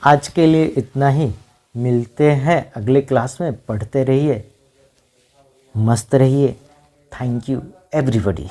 आज के लिए इतना ही, मिलते हैं अगले क्लास में, पढ़ते रहिए, मस्त रहिए। Thank you everybody.